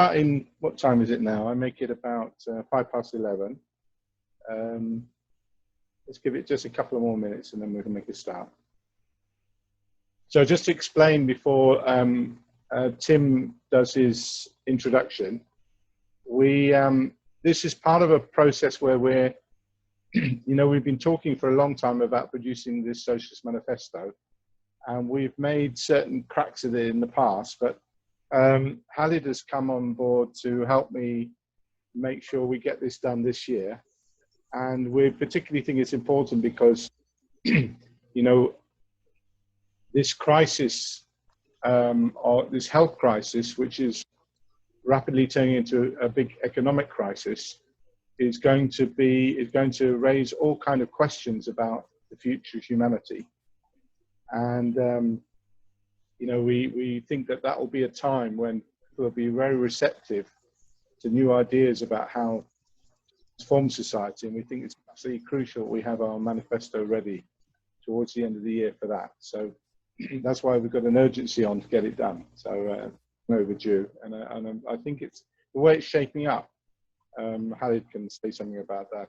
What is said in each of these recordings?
In what time is it now? I make it about 11:05. Let's give it just a couple of more minutes and then we can make a start. So just to explain before Tim does his introduction, this is part of a process where we're, we've been talking for a long time about producing this Socialist Manifesto, and we've made certain cracks of it in the past, but Khalid has come on board to help me make sure we get this done this year. And we particularly think it's important because, this crisis, or this health crisis, which is rapidly turning into a big economic crisis, is going to raise all kind of questions about the future of humanity. And we think that will be a time when people will be very receptive to new ideas about how to transform society, and we think it's absolutely crucial we have our manifesto ready towards the end of the year for that. So that's why we've got an urgency on to get it done. So overdue, and I think it's the way it's shaping up. Khalid can say something about that.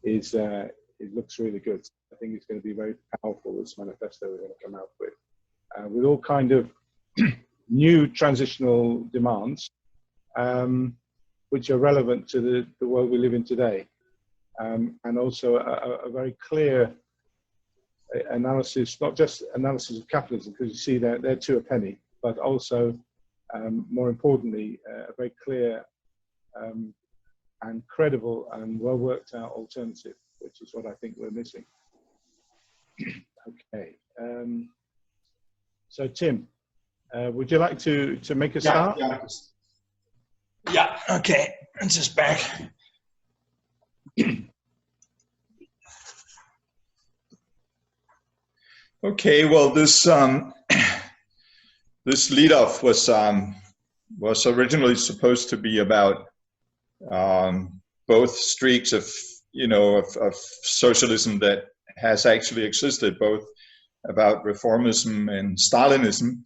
It looks really good. I think it's going to be very powerful, this manifesto we're going to come out with all kind of new transitional demands, which are relevant to the world we live in today, and also a very clear analysis, not just analysis of capitalism, because you see they're two a penny, but also, more importantly, a very clear and credible and well worked out alternative, which is what I think we're missing. Okay. So Tim, would you like to make a start? Yeah, okay, I'm just back. Okay, well, this this lead-off was originally supposed to be about both streaks of socialism that has actually existed, both about Reformism and Stalinism,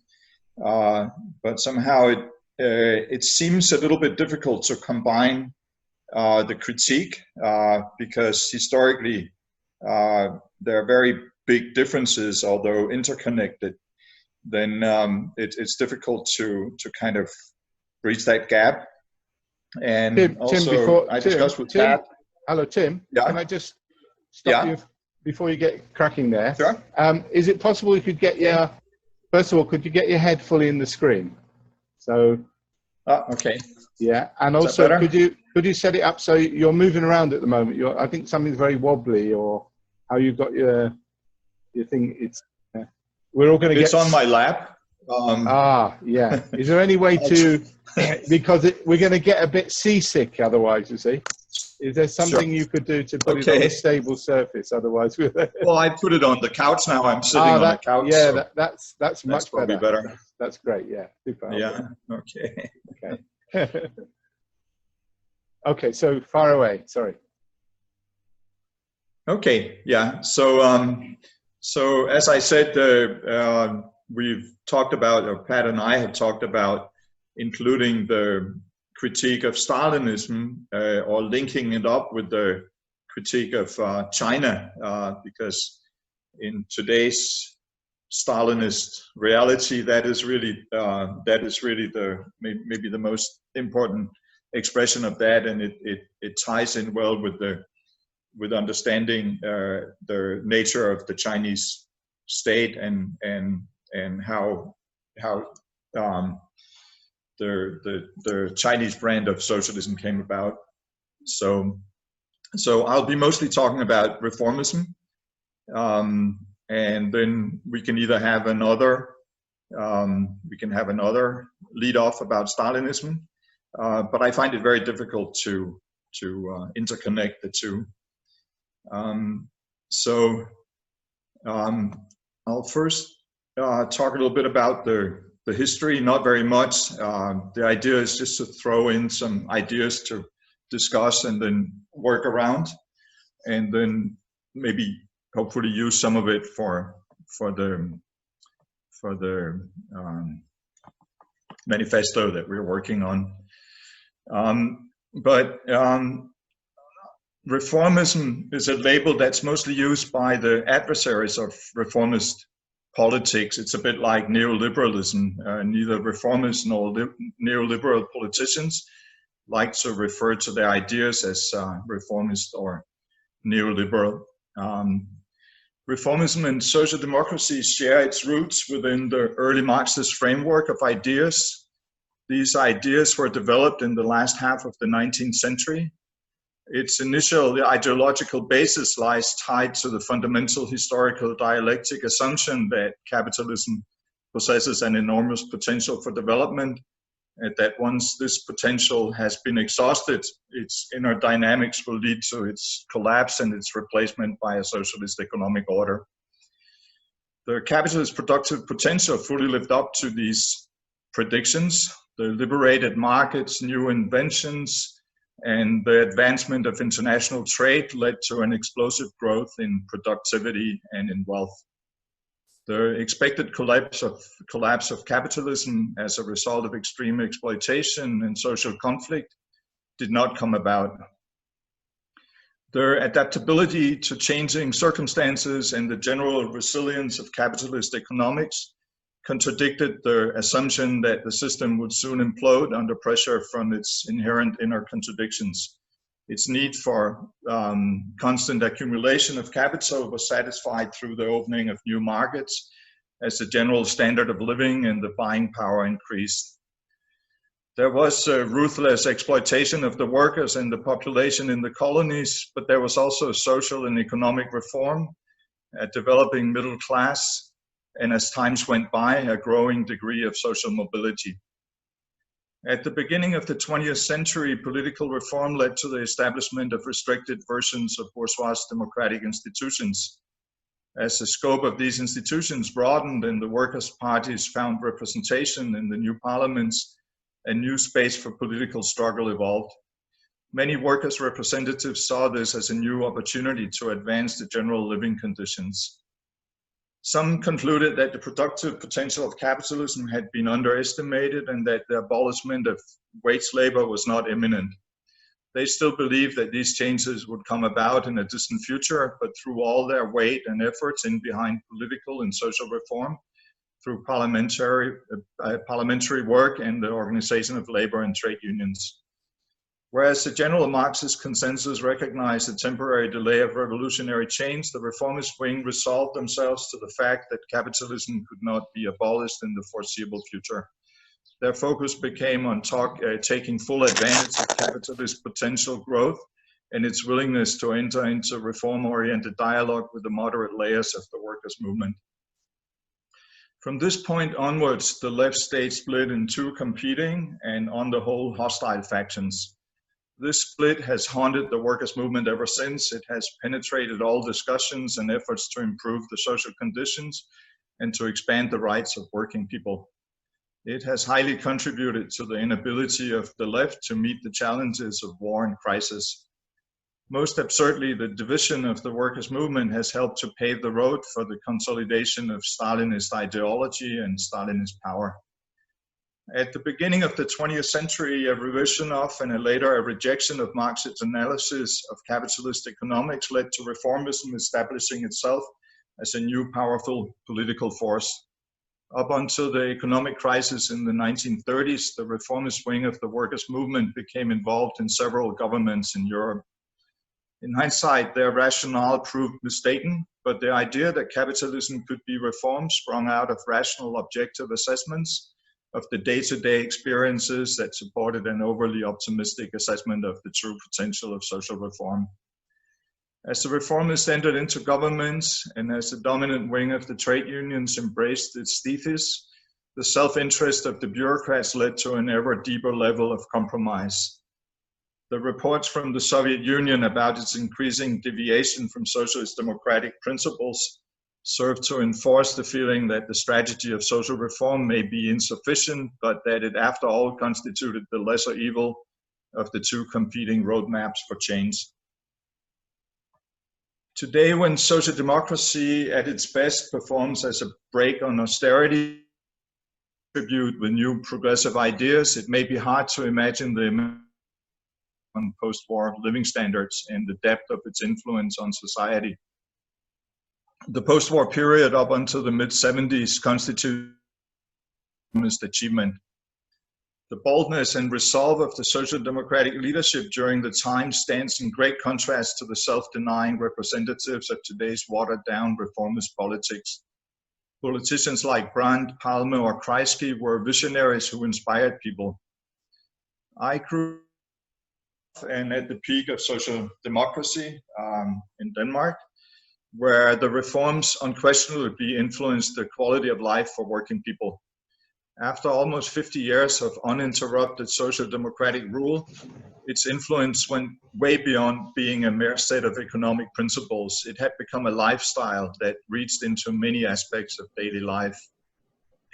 but somehow it seems a little bit difficult to combine the critique because historically there are very big differences, although interconnected. Then it's difficult to kind of bridge that gap. And Tim, I discussed with Pat. Hello, Tim. Yeah. Can I just stop you before you get cracking there? Sure. Is it possible you could get your, first of all, could you get your head fully in the screen? So. Okay. Yeah, and also could you set it up so you're moving around at the moment? I think something's very wobbly, or how you've got your thing. It's we're all going to get. It's on my lap. Yeah. Is there any way to, because we're going to get a bit seasick otherwise, you see? Is there something you could do to put it on a stable surface? Otherwise, well, I put it on the couch now. I'm sitting on the couch. Yeah, so that's much better. That's great. Yeah. Super. Yeah. Okay. Okay. Okay. So far away. Sorry. Okay. Yeah. So as I said, we've talked about, or Pat and I have talked about, including the critique of Stalinism or linking it up with the critique of China, because in today's Stalinist reality, that is really the maybe the most important expression of that, and it ties in well with understanding the nature of the Chinese state and how the Chinese brand of socialism came about. So I'll be mostly talking about Reformism, and then we can either have another lead off about Stalinism, but I find it very difficult to interconnect the two. I'll first talk a little bit about the history, not very much. The idea is just to throw in some ideas to discuss and then work around, and then maybe hopefully use some of it for the manifesto that we're working on. Reformism is a label that's mostly used by the adversaries of reformist politics. It's a bit like neoliberalism. Neither reformists nor neoliberal politicians like to refer to their ideas as reformist or neoliberal. Reformism and social democracy share its roots within the early Marxist framework of ideas. These ideas were developed in the last half of the 19th century. Its initial ideological basis lies tied to the fundamental historical dialectic assumption that capitalism possesses an enormous potential for development, and that once this potential has been exhausted, its inner dynamics will lead to its collapse and its replacement by a socialist economic order. The capitalist productive potential fully lived up to these predictions. The liberated markets, new inventions, and the advancement of international trade led to an explosive growth in productivity and in wealth. The expected collapse of capitalism as a result of extreme exploitation and social conflict did not come about. Their adaptability to changing circumstances and the general resilience of capitalist economics contradicted the assumption that the system would soon implode under pressure from its inherent inner contradictions. Its need for constant accumulation of capital was satisfied through the opening of new markets as the general standard of living and the buying power increased. There was ruthless exploitation of the workers and the population in the colonies, but there was also social and economic reform, a developing middle class, and as times went by, a growing degree of social mobility. At the beginning of the 20th century, political reform led to the establishment of restricted versions of bourgeois democratic institutions. As the scope of these institutions broadened and the workers' parties found representation in the new parliaments, a new space for political struggle evolved. Many workers' representatives saw this as a new opportunity to advance the general living conditions. Some concluded that the productive potential of capitalism had been underestimated and that the abolishment of wage labor was not imminent. They still believed that these changes would come about in a distant future, but through all their weight and efforts in behind political and social reform, through parliamentary work and the organization of labor and trade unions. Whereas the general Marxist consensus recognized the temporary delay of revolutionary change, the reformist wing resolved themselves to the fact that capitalism could not be abolished in the foreseeable future. Their focus became on taking full advantage of capitalist potential growth and its willingness to enter into reform-oriented dialogue with the moderate layers of the workers' movement. From this point onwards, the left state split in two competing and on the whole hostile factions. This split has haunted the workers' movement ever since. It has penetrated all discussions and efforts to improve the social conditions and to expand the rights of working people. It has highly contributed to the inability of the left to meet the challenges of war and crisis. Most absurdly, the division of the workers' movement has helped to pave the road for the consolidation of Stalinist ideology and Stalinist power. At the beginning of the 20th century, a revision of and later a rejection of Marxist analysis of capitalist economics led to reformism establishing itself as a new powerful political force. Up until the economic crisis in the 1930s, the reformist wing of the workers' movement became involved in several governments in Europe. In hindsight, their rationale proved mistaken, but the idea that capitalism could be reformed sprung out of rational objective assessments of the day-to-day experiences that supported an overly optimistic assessment of the true potential of social reform. As the reformists entered into governments and as the dominant wing of the trade unions embraced its thesis, the self-interest of the bureaucrats led to an ever deeper level of compromise. The reports from the Soviet Union about its increasing deviation from socialist democratic principles served to enforce the feeling that the strategy of social reform may be insufficient, but that it after all constituted the lesser evil of the two competing roadmaps for change. Today, when social democracy at its best performs as a brake on austerity, contribute with new progressive ideas, it may be hard to imagine the on post-war living standards and the depth of its influence on society. The post-war period up until the mid-70s constitutes achievement. The boldness and resolve of the social democratic leadership during the time stands in great contrast to the self-denying representatives of today's watered-down reformist politics. Politicians like Brandt, Palme, or Kreisky were visionaries who inspired people. I grew up and at the peak of social democracy in Denmark, where the reforms unquestionably influenced the quality of life for working people. After almost 50 years of uninterrupted social democratic rule, its influence went way beyond being a mere set of economic principles. It had become a lifestyle that reached into many aspects of daily life.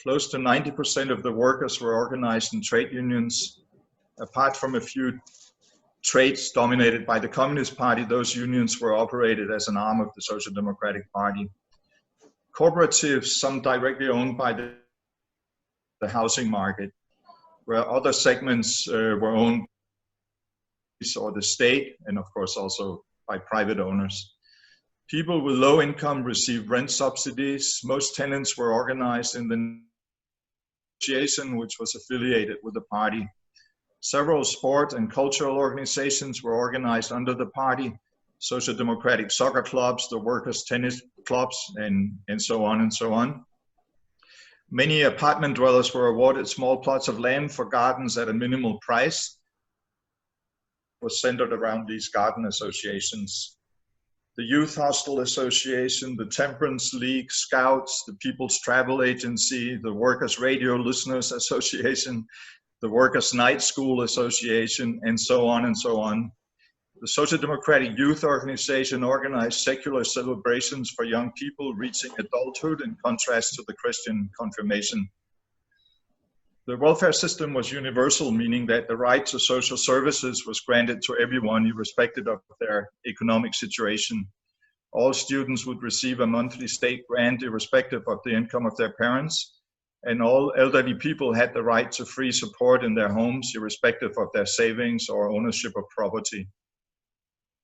Close to 90% of the workers were organized in trade unions. Apart from a few trades dominated by the Communist Party, those unions were operated as an arm of the Social Democratic Party. Cooperatives, some directly owned by the housing market, where other segments were owned or the state, and of course also by private owners. People with low income received rent subsidies. Most tenants were organized in the association, which was affiliated with the party. Several sport and cultural organizations were organized under the party: social democratic soccer clubs, the workers' tennis clubs, and so on and so on. Many apartment dwellers were awarded small plots of land for gardens at a minimal price. It was centered around these garden associations. The Youth Hostel Association, the Temperance League, Scouts, the People's Travel Agency, the Workers' Radio Listeners Association, the Workers' Night School Association, and so on and so on. The Social Democratic Youth Organization organized secular celebrations for young people reaching adulthood, in contrast to the Christian confirmation. The welfare system was universal, meaning that the right to social services was granted to everyone, irrespective of their economic situation. All students would receive a monthly state grant, irrespective of the income of their parents, and all elderly people had the right to free support in their homes, irrespective of their savings or ownership of property.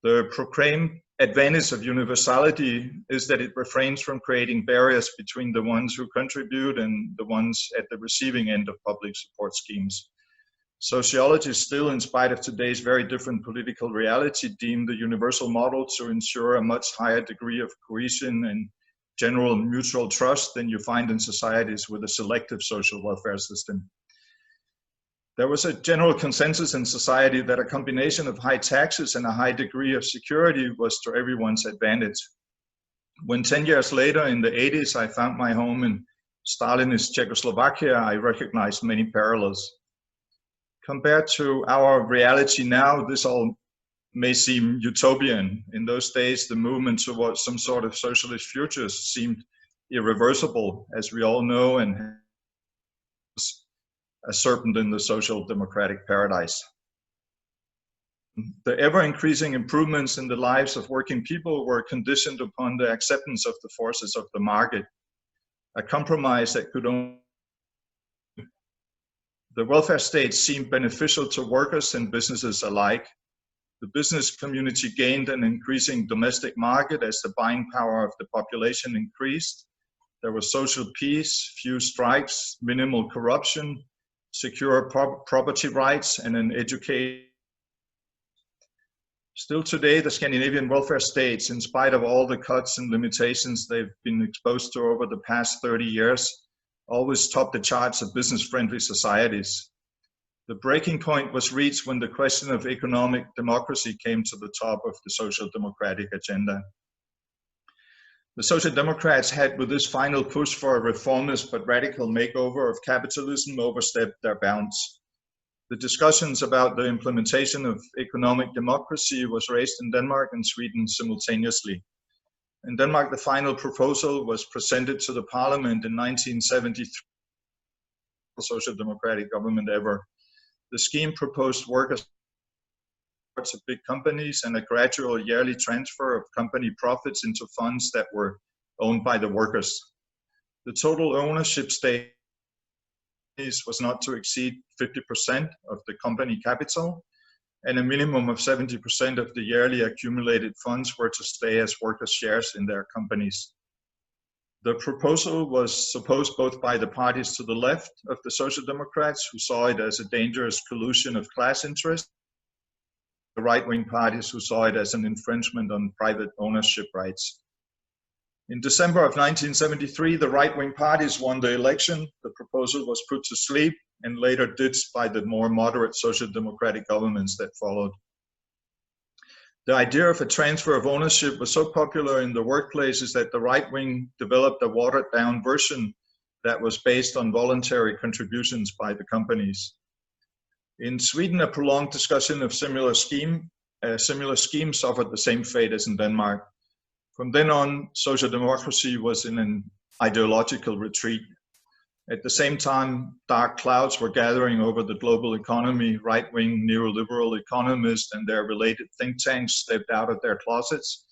The proclaimed advantage of universality is that it refrains from creating barriers between the ones who contribute and the ones at the receiving end of public support schemes. Sociologists still, in spite of today's very different political reality, deem the universal model to ensure a much higher degree of cohesion and general mutual trust than you find in societies with a selective social welfare system. There was a general consensus in society that a combination of high taxes and a high degree of security was to everyone's advantage. When 10 years later, in the 80s, I found my home in Stalinist Czechoslovakia, I recognized many parallels. Compared to our reality now, this all may seem utopian. In those days, the movement towards some sort of socialist futures seemed irreversible, as we all know, and a serpent in the social democratic paradise. The ever-increasing improvements in the lives of working people were conditioned upon the acceptance of the forces of the market, a compromise that could only. The welfare state seemed beneficial to workers and businesses alike. The business community gained an increasing domestic market as the buying power of the population increased. There was social peace, few strikes, minimal corruption, secure property rights, and an education. Still today, the Scandinavian welfare states, in spite of all the cuts and limitations they've been exposed to over the past 30 years, always top the charts of business-friendly societies. The breaking point was reached when the question of economic democracy came to the top of the social democratic agenda. The Social Democrats had, with this final push for a reformist but radical makeover of capitalism, overstepped their bounds. The discussions about the implementation of economic democracy was raised in Denmark and Sweden simultaneously. In Denmark, the final proposal was presented to the parliament in 1973, the social democratic government ever. The scheme proposed workers of big companies and a gradual yearly transfer of company profits into funds that were owned by the workers. The total ownership stake was not to exceed 50% of the company capital, and a minimum of 70% of the yearly accumulated funds were to stay as workers' shares in their companies. The proposal was opposed both by the parties to the left of the Social Democrats, who saw it as a dangerous collusion of class interests, the right-wing parties who saw it as an infringement on private ownership rights. In December of 1973, the right-wing parties won the election. The proposal was put to sleep and later ditched by the more moderate social democratic governments that followed. The idea of a transfer of ownership was so popular in the workplaces that the right wing developed a watered down version that was based on voluntary contributions by the companies. In Sweden, a prolonged discussion of similar scheme suffered the same fate as in Denmark. From then on, social democracy was in an ideological retreat. At the same time, dark clouds were gathering over the global economy. Right-wing neoliberal economists and their related think tanks stepped out of their closets.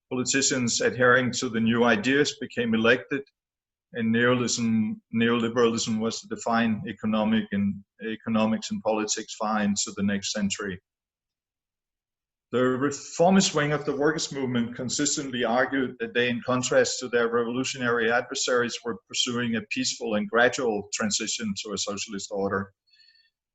Politicians adhering to the new ideas became elected, and neoliberalism was to define economics and politics far into the next century. The reformist wing of the workers' movement consistently argued that they, in contrast to their revolutionary adversaries, were pursuing a peaceful and gradual transition to a socialist order.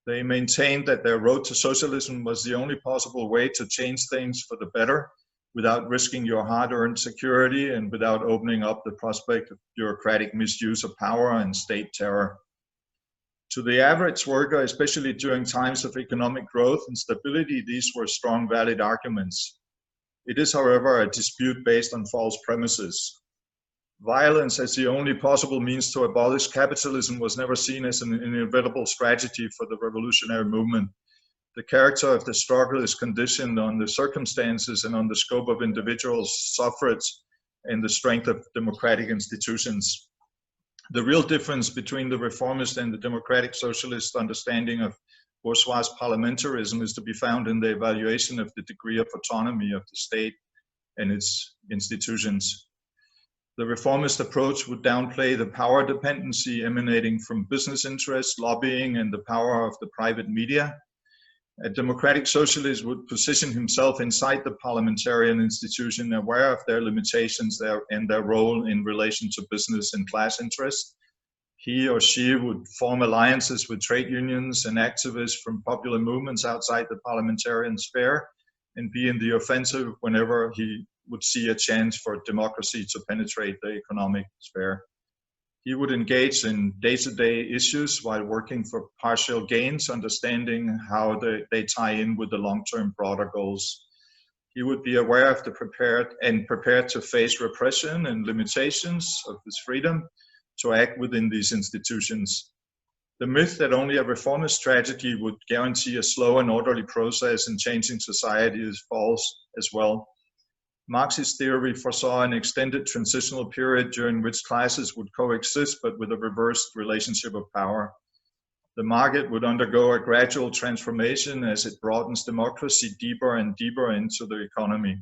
They maintained that their road to socialism was the only possible way to change things for the better, without risking your hard-earned security and without opening up the prospect of bureaucratic misuse of power and state terror. To the average worker, especially during times of economic growth and stability, these were strong, valid arguments. It is, however, a dispute based on false premises. Violence as the only possible means to abolish capitalism was never seen as an inevitable strategy for the revolutionary movement. The character of the struggle is conditioned on the circumstances and on the scope of individuals' suffrage and the strength of democratic institutions. The real difference between the reformist and the democratic socialist understanding of bourgeois parliamentarism is to be found in the evaluation of the degree of autonomy of the state and its institutions. The reformist approach would downplay the power dependency emanating from business interests, lobbying, and the power of the private media. A democratic socialist would position himself inside the parliamentarian institution, aware of their limitations and their role in relation to business and class interests. He or she would form alliances with trade unions and activists from popular movements outside the parliamentarian sphere and be in the offensive whenever he would see a chance for democracy to penetrate the economic sphere. He would engage in day-to-day issues while working for partial gains, understanding how they tie in with the long-term broader goals. He would be aware of the prepared to face repression and limitations of his freedom to act within these institutions. The myth that only a reformist strategy would guarantee a slow and orderly process in changing society is false as well. Marxist theory foresaw an extended transitional period during which classes would coexist but with a reversed relationship of power. The market would undergo a gradual transformation as it broadens democracy deeper and deeper into the economy.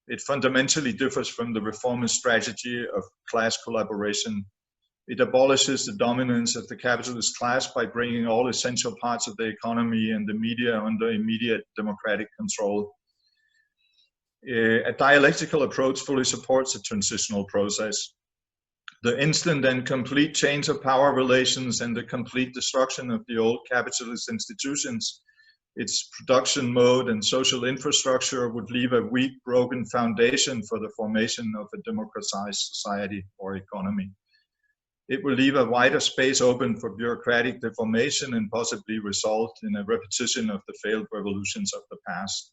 It fundamentally differs from the reformist strategy of class collaboration. It abolishes the dominance of the capitalist class by bringing all essential parts of the economy and the media under immediate democratic control. A dialectical approach fully supports a transitional process. The instant and complete change of power relations and the complete destruction of the old capitalist institutions, its production mode and social infrastructure would leave a weak, broken foundation for the formation of a democratized society or economy. It will leave a wider space open for bureaucratic deformation and possibly result in a repetition of the failed revolutions of the past.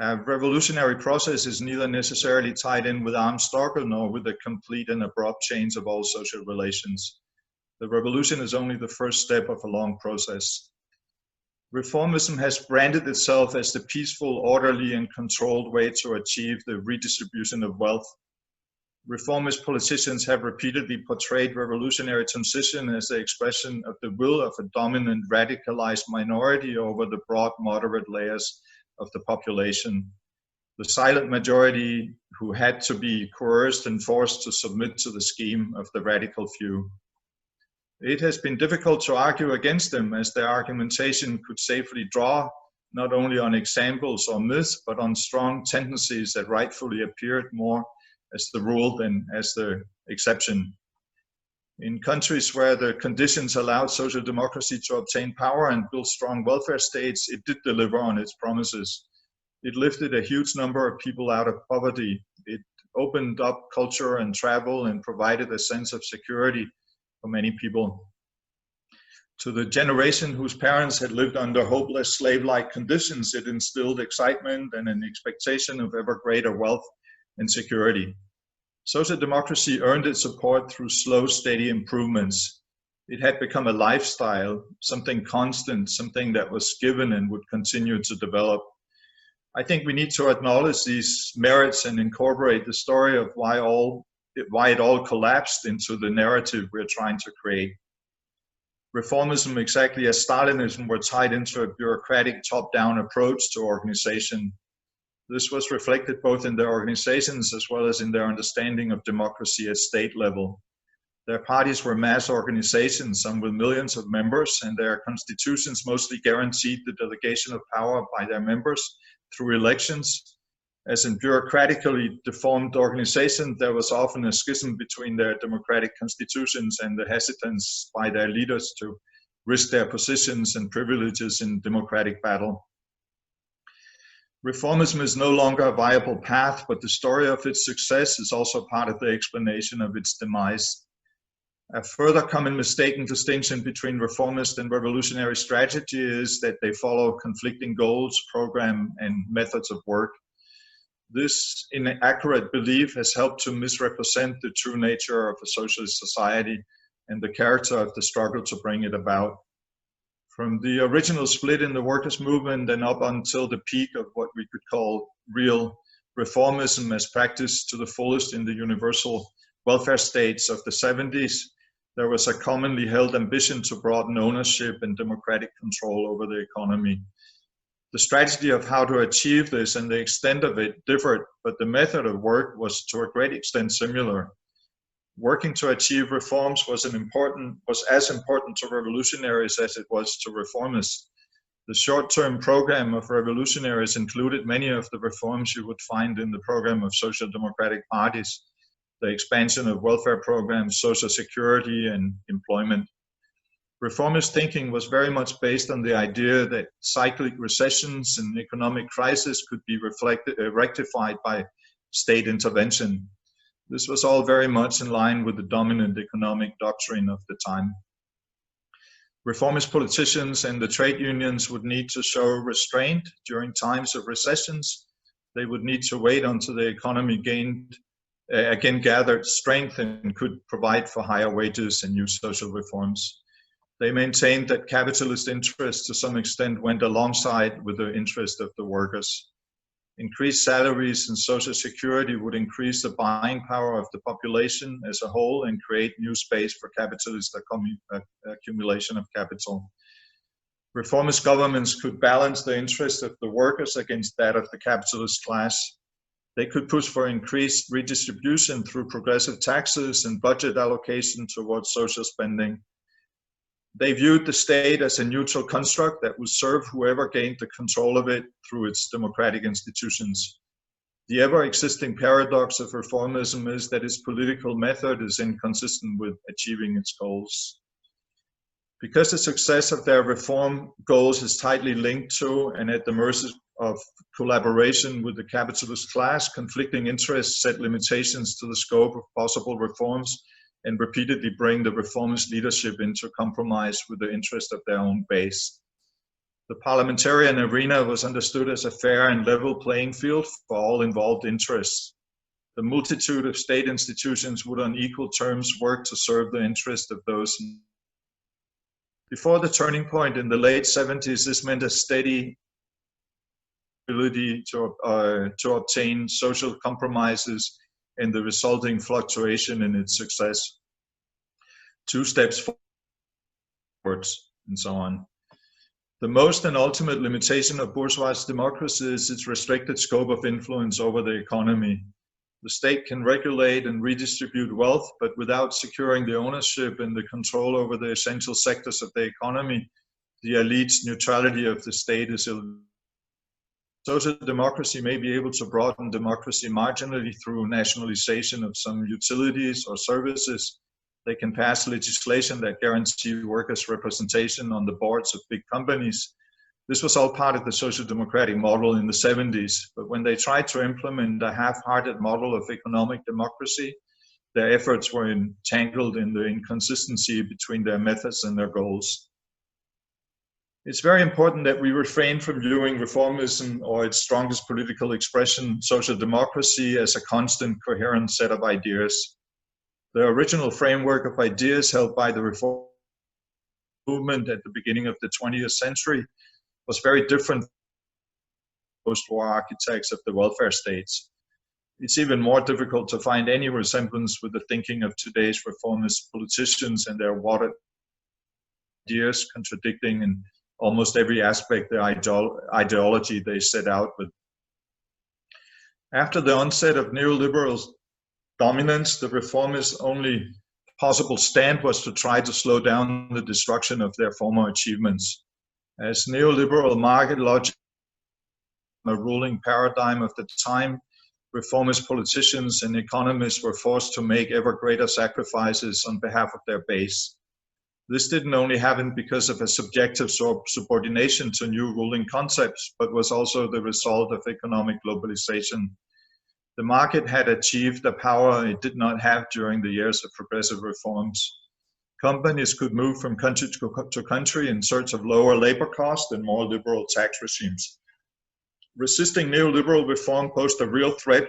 A revolutionary process is neither necessarily tied in with armed struggle nor with a complete and abrupt change of all social relations. The revolution is only the first step of a long process. Reformism has branded itself as the peaceful, orderly, and controlled way to achieve the redistribution of wealth. Reformist politicians have repeatedly portrayed revolutionary transition as the expression of the will of a dominant, radicalized minority over the broad, moderate layers of the population, the silent majority who had to be coerced and forced to submit to the scheme of the radical few. It has been difficult to argue against them, as their argumentation could safely draw not only on examples or myths, but on strong tendencies that rightfully appeared more as the rule than as the exception. In countries where the conditions allowed social democracy to obtain power and build strong welfare states, it did deliver on its promises. It lifted a huge number of people out of poverty. It opened up culture and travel and provided a sense of security for many people. To the generation whose parents had lived under hopeless slave-like conditions, it instilled excitement and an expectation of ever greater wealth and security. Social democracy earned its support through slow, steady improvements. It had become a lifestyle, something constant, something that was given and would continue to develop. I think we need to acknowledge these merits and incorporate the story of why it all collapsed into the narrative we're trying to create. Reformism, exactly as Stalinism, were tied into a bureaucratic top-down approach to organization. This was reflected both in their organizations as well as in their understanding of democracy at state level. Their parties were mass organizations, some with millions of members, and their constitutions mostly guaranteed the delegation of power by their members through elections. As in bureaucratically deformed organizations, there was often a schism between their democratic constitutions and the hesitance by their leaders to risk their positions and privileges in democratic battle. Reformism is no longer a viable path, but the story of its success is also part of the explanation of its demise. A further common mistaken distinction between reformist and revolutionary strategy is that they follow conflicting goals, program, and methods of work. This inaccurate belief has helped to misrepresent the true nature of a socialist society and the character of the struggle to bring it about. From the original split in the workers' movement and up until the peak of what we could call real reformism as practiced to the fullest in the universal welfare states of the 70s, there was a commonly held ambition to broaden ownership and democratic control over the economy. The strategy of how to achieve this and the extent of it differed, but the method of work was to a great extent similar. Working to achieve reforms was as important to revolutionaries as it was to reformists. The short-term program of revolutionaries included many of the reforms you would find in the program of social democratic parties, the expansion of welfare programs, social security, and employment. Reformist thinking was very much based on the idea that cyclic recessions and economic crisis could be rectified by state intervention. This was all very much in line with the dominant economic doctrine of the time. Reformist politicians and the trade unions would need to show restraint during times of recessions. They would need to wait until the economy again gathered strength and could provide for higher wages and new social reforms. They maintained that capitalist interests to some extent went alongside with the interest of the workers. Increased salaries and social security would increase the buying power of the population as a whole and create new space for capitalist accumulation of capital. Reformist governments could balance the interest of the workers against that of the capitalist class. They could push for increased redistribution through progressive taxes and budget allocation towards social spending. They viewed the state as a neutral construct that would serve whoever gained the control of it through its democratic institutions. The ever-existing paradox of reformism is that its political method is inconsistent with achieving its goals. Because the success of their reform goals is tightly linked to and at the mercy of collaboration with the capitalist class, conflicting interests set limitations to the scope of possible reforms and repeatedly bring the reformist leadership into compromise with the interest of their own base. The parliamentarian arena was understood as a fair and level playing field for all involved interests. The multitude of state institutions would on equal terms work to serve the interest of those. Before the turning point in the late 70s, this meant a steady ability to obtain social compromises and the resulting fluctuation in its success. 2 steps forwards, and so on. The most and ultimate limitation of bourgeois democracy is its restricted scope of influence over the economy. The state can regulate and redistribute wealth, but without securing the ownership and the control over the essential sectors of the economy, the elite's neutrality of the state is illegitimate. Social democracy may be able to broaden democracy marginally through nationalization of some utilities or services. They can pass legislation that guarantees workers' representation on the boards of big companies. This was all part of the social democratic model in the 70s, but when they tried to implement a half-hearted model of economic democracy, their efforts were entangled in the inconsistency between their methods and their goals. It's very important that we refrain from viewing reformism or its strongest political expression, social democracy, as a constant, coherent set of ideas. The original framework of ideas held by the reform movement at the beginning of the 20th century was very different from the post-war architects of the welfare states. It's even more difficult to find any resemblance with the thinking of today's reformist politicians and their watered ideas, contradicting in almost every aspect the ideology they set out with. After the onset of neoliberal dominance, the reformist only possible stand was to try to slow down the destruction of their former achievements. As neoliberal market logic, a ruling paradigm of the time, reformist politicians and economists were forced to make ever greater sacrifices on behalf of their base. This didn't only happen because of a subjective subordination to new ruling concepts, but was also the result of economic globalization. The market had achieved a power it did not have during the years of progressive reforms. Companies could move from country to country in search of lower labor costs and more liberal tax regimes. Resisting neoliberal reform posed a real threat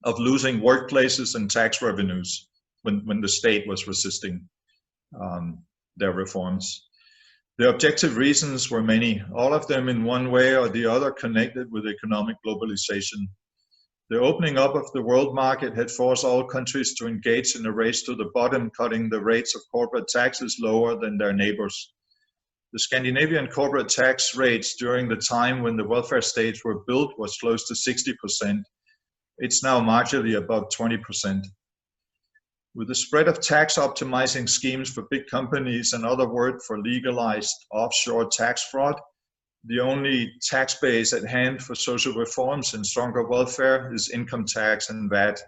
of losing workplaces and tax revenues when the state was resisting their reforms. The objective reasons were many, all of them in one way or the other connected with economic globalization. The opening up of the world market had forced all countries to engage in a race to the bottom, cutting the rates of corporate taxes lower than their neighbors. The Scandinavian corporate tax rates during the time when the welfare states were built was close to 60%. It's now marginally above 20%. With the spread of tax optimizing schemes for big companies, another word for legalized offshore tax fraud, the only tax base at hand for social reforms and stronger welfare is income tax and VAT.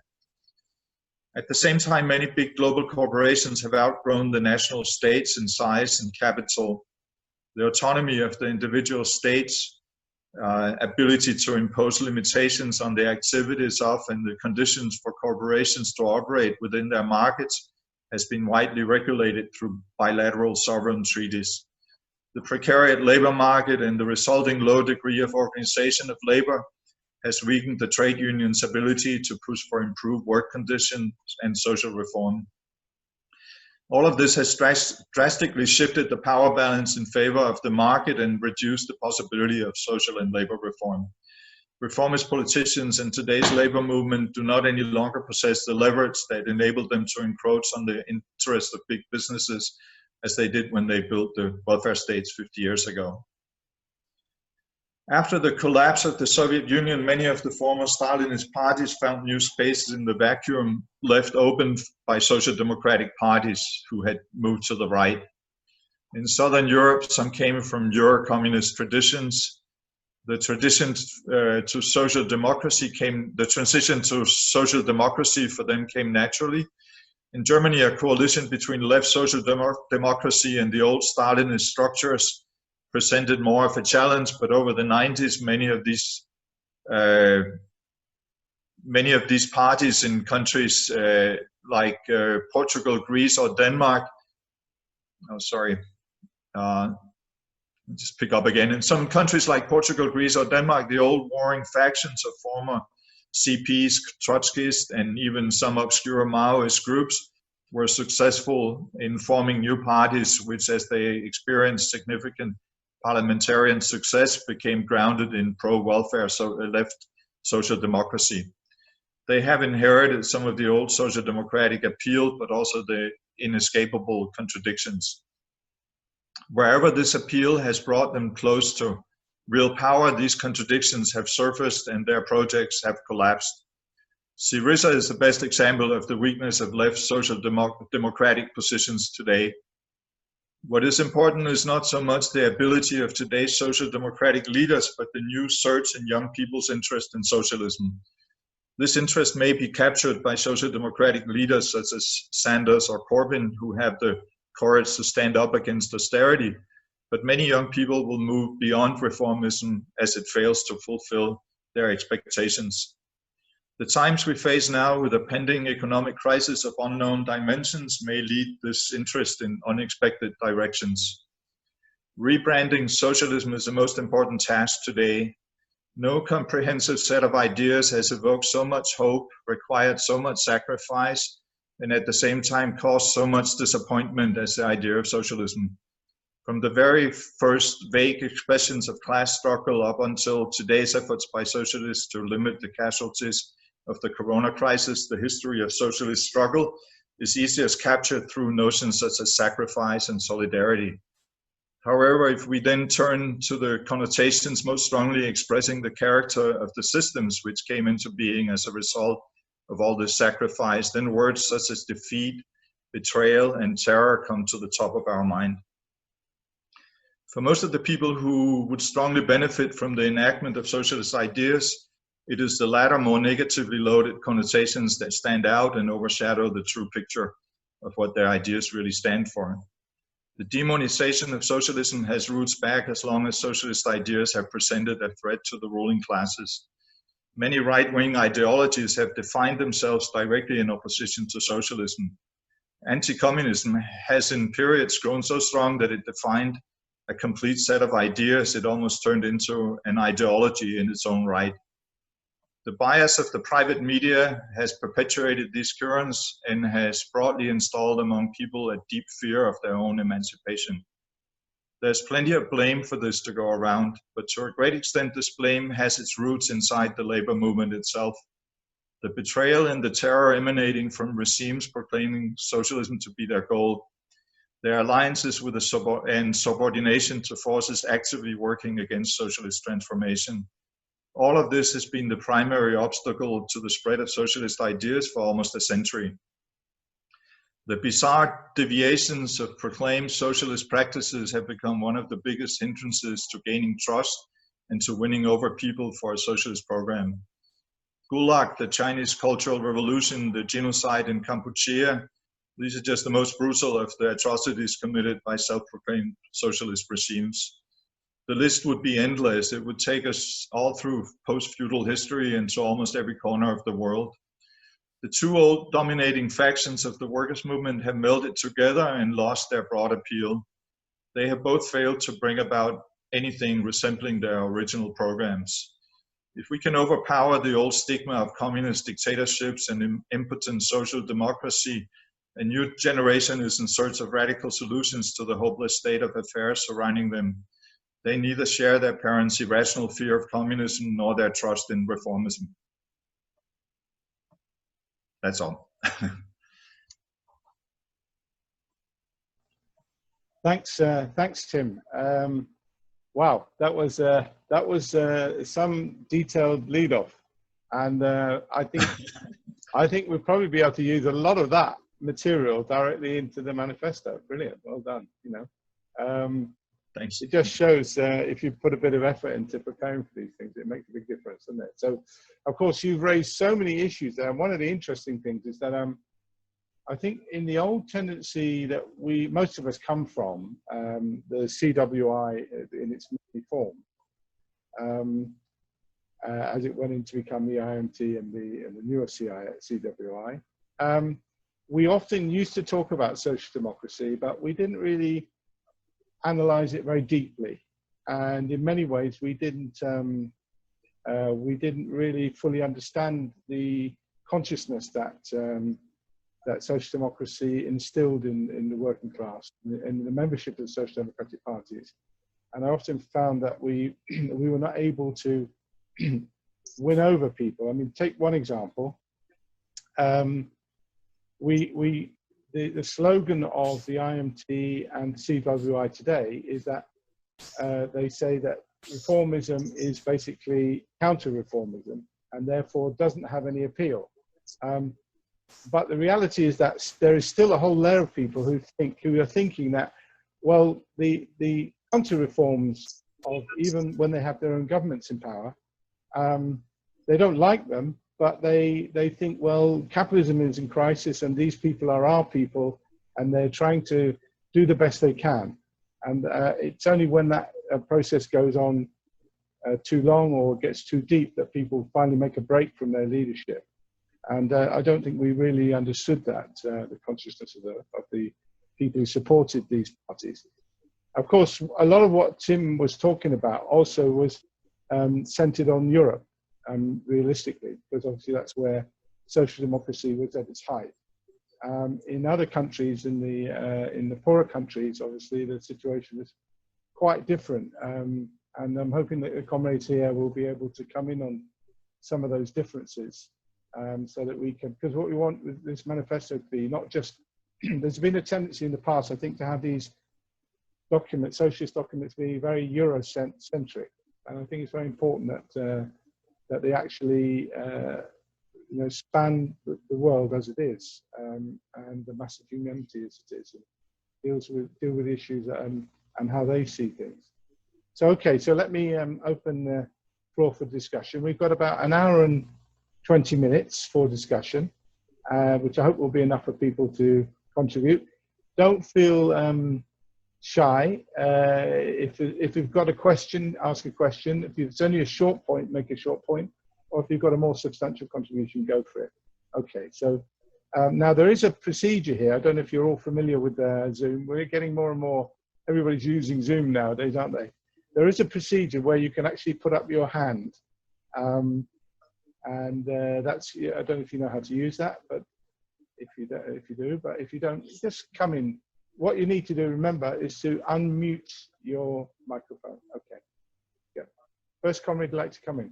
At the same time, many big global corporations have outgrown the national states in size and capital. The autonomy of the individual states, ability to impose limitations on the activities of and the conditions for corporations to operate within their markets has been widely regulated through bilateral sovereign treaties. The precariat labor market and the resulting low degree of organization of labor has weakened the trade union's ability to push for improved work conditions and social reform. All of this has drastically shifted the power balance in favor of the market and reduced the possibility of social and labor reform. Reformist politicians in today's labor movement do not any longer possess the leverage that enabled them to encroach on the interests of big businesses as they did when they built the welfare states 50 years ago. After the collapse of the Soviet Union, many of the former Stalinist parties found new spaces in the vacuum left open by social democratic parties who had moved to the right. In Southern Europe, some came from Euro-communist traditions. The transition to social democracy for them came naturally. In Germany, a coalition between left social democracy and the old Stalinist structures presented more of a challenge, but over the 90s, many of these parties in countries like Portugal, Greece, or Denmark, just pick up again. In some countries like Portugal, Greece, or Denmark, the old warring factions of former CPs, Trotskyists, and even some obscure Maoist groups were successful in forming new parties, which, as they experienced significant parliamentarian success, became grounded in pro-welfare, left social democracy. They have inherited some of the old social democratic appeal, but also the inescapable contradictions. Wherever this appeal has brought them close to real power, these contradictions have surfaced and their projects have collapsed. Syriza is the best example of the weakness of left social democratic positions today. What is important is not so much the ability of today's social democratic leaders, but the new surge in young people's interest in socialism. This interest may be captured by social democratic leaders such as Sanders or Corbyn, who have the courage to stand up against austerity, but many young people will move beyond reformism as it fails to fulfill their expectations. The times we face now with a pending economic crisis of unknown dimensions may lead this interest in unexpected directions. Rebranding socialism is the most important task today. No comprehensive set of ideas has evoked so much hope, required so much sacrifice, and at the same time caused so much disappointment as the idea of socialism. From the very first vague expressions of class struggle up until today's efforts by socialists to limit the casualties of the corona crisis, the history of socialist struggle is easiest captured through notions such as sacrifice and solidarity. However, if we then turn to the connotations most strongly expressing the character of the systems which came into being as a result of all this sacrifice, then words such as defeat, betrayal, and terror come to the top of our mind. For most of the people who would strongly benefit from the enactment of socialist ideas, it is the latter more negatively loaded connotations that stand out and overshadow the true picture of what their ideas really stand for. The demonization of socialism has roots back as long as socialist ideas have presented a threat to the ruling classes. Many right-wing ideologies have defined themselves directly in opposition to socialism. Anti-communism has in periods grown so strong that it defined a complete set of ideas. It almost turned into an ideology in its own right. The bias of the private media has perpetuated these currents and has broadly installed among people a deep fear of their own emancipation. There's plenty of blame for this to go around, but to a great extent this blame has its roots inside the labor movement itself. The betrayal and the terror emanating from regimes proclaiming socialism to be their goal, their alliances with and subordination to forces actively working against socialist transformation. All of this has been the primary obstacle to the spread of socialist ideas for almost a century. The bizarre deviations of proclaimed socialist practices have become one of the biggest hindrances to gaining trust and to winning over people for a socialist program. Gulag, the Chinese Cultural Revolution, the genocide in Kampuchea, these are just the most brutal of the atrocities committed by self-proclaimed socialist regimes. The list would be endless. It would take us all through post-feudal history into almost every corner of the world. The two old dominating factions of the workers' movement have melded together and lost their broad appeal. They have both failed to bring about anything resembling their original programs. If we can overpower the old stigma of communist dictatorships and impotent social democracy, a new generation is in search of radical solutions to the hopeless state of affairs surrounding them. They neither share their parents' irrational fear of communism nor their trust in reformism. That's all. Thanks, Tim. Wow, that was some detailed lead off, and I think we'll probably be able to use a lot of that material directly into the manifesto. Brilliant, well done. Thanks. It just shows if you put a bit of effort into preparing for these things, it makes a big difference, doesn't it? So, of course, you've raised so many issues there. And one of the interesting things is that I think in the old tendency that most of us come from, the CWI in its many form, as it went into become the IMT and the newer CWI, we often used to talk about social democracy, but we didn't really analyze it very deeply, and in many ways we didn't really fully understand the consciousness that that social democracy instilled in the working class and the membership of the social democratic parties. And I often found that we were not able to win over people. I mean, take one example. The slogan of the IMT and CWI today is that they say that reformism is basically counter-reformism and therefore doesn't have any appeal. But the reality is that there is still a whole layer of people who are thinking that, well, the counter-reforms of even when they have their own governments in power, they don't like them, but they think, well, capitalism is in crisis and these people are our people and they're trying to do the best they can. And it's only when that process goes on too long or gets too deep that people finally make a break from their leadership. And I don't think we really understood that, the consciousness of the people who supported these parties. Of course, a lot of what Tim was talking about also was centered on Europe, realistically, because obviously that's where social democracy was at its height. In other countries, in the poorer countries, obviously the situation is quite different. And I'm hoping that the comrades here will be able to come in on some of those differences. So that we can, because what we want with this manifesto to be not just, there's been a tendency in the past, I think, to have these documents, socialist documents, be very Eurocentric, and I think it's very important that they actually, span the world as it is, and the massive humanity as it is, and deal with issues and how they see things. So okay, so let me open the floor for discussion. We've got about an hour and 20 minutes for discussion, which I hope will be enough for people to contribute. Don't feel shy. If you've got a question, ask a question. If it's only a short point, make a short point. Or if you've got a more substantial contribution, go for it. Okay, so now there is a procedure here. I don't know if you're all familiar with Zoom. We're getting more and more, everybody's using Zoom nowadays, aren't they? There is a procedure where you can actually put up your hand. That's, I don't know if you know how to use that, but if you don't, just come in. What you need to do, remember, is to unmute your microphone. Okay. Yeah. First comrade would like to come in.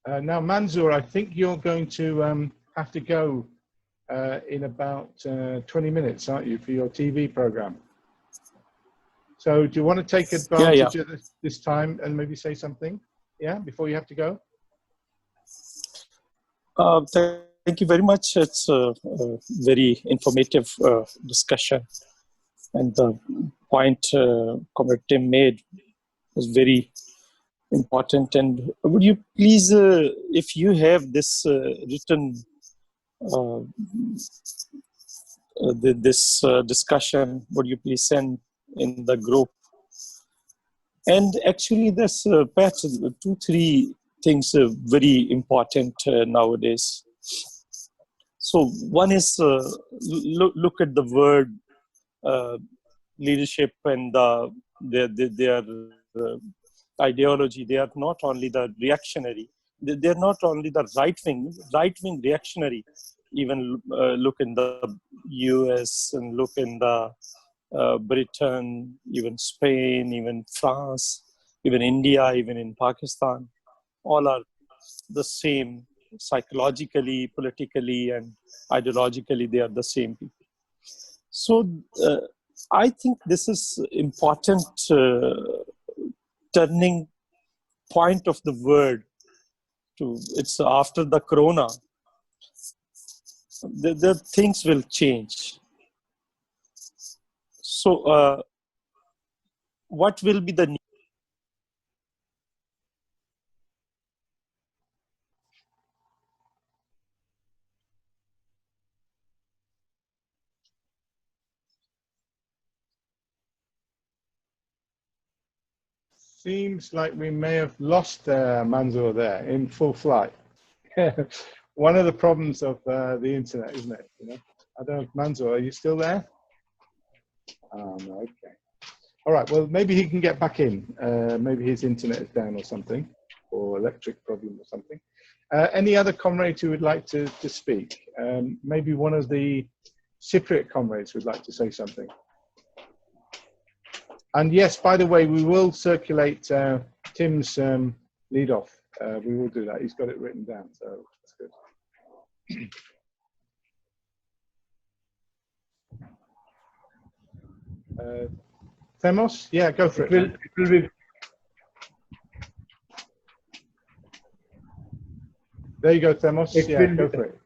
Now, Manzoor, I think you're going to have to go in about 20 minutes, aren't you, for your TV program? So do you want to take advantage of this time and maybe say something, before you have to go? Thank you very much. It's a very informative discussion. And the point Comrade Tim made was very important. And would you please, if you have this written, this discussion, would you please send in the group? And actually there's perhaps 2-3 things very important nowadays. So one is look at the word leadership and their ideology. They are not only the reactionary, they're not only the right-wing reactionary. Even look in the US and look in the Britain, even Spain, even France, even India, even in Pakistan, all are the same psychologically, politically, and ideologically. They are the same people. So I think this is important turning point of the word to, it's after the corona, the things will change. So what will be the need? Seems like we may have lost Manzoor there in full flight. One of the problems of the internet, isn't it? I don't know, Manzoor, are you still there? No, okay. All right, well, maybe he can get back in. Maybe his internet is down or something, or electric problem or something. Any other comrades who would like to speak? Maybe one of the Cypriot comrades would like to say something. And yes, by the way, we will circulate Tim's lead off. We will do that. He's got it written down, so that's good. Themos? Yeah, go for it. There you go, Themos. It Yeah, will go be- for it.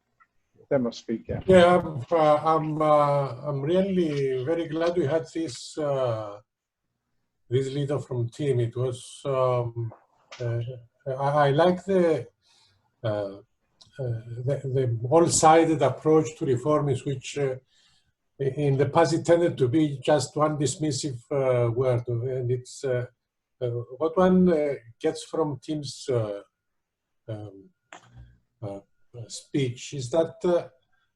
Themos, speak. Yeah. Yeah, I'm really very glad we had this this leader from Tim. It was I like the all-sided approach to reformism, which in the past it tended to be just one dismissive word, and it's what one gets from Tim's speech is that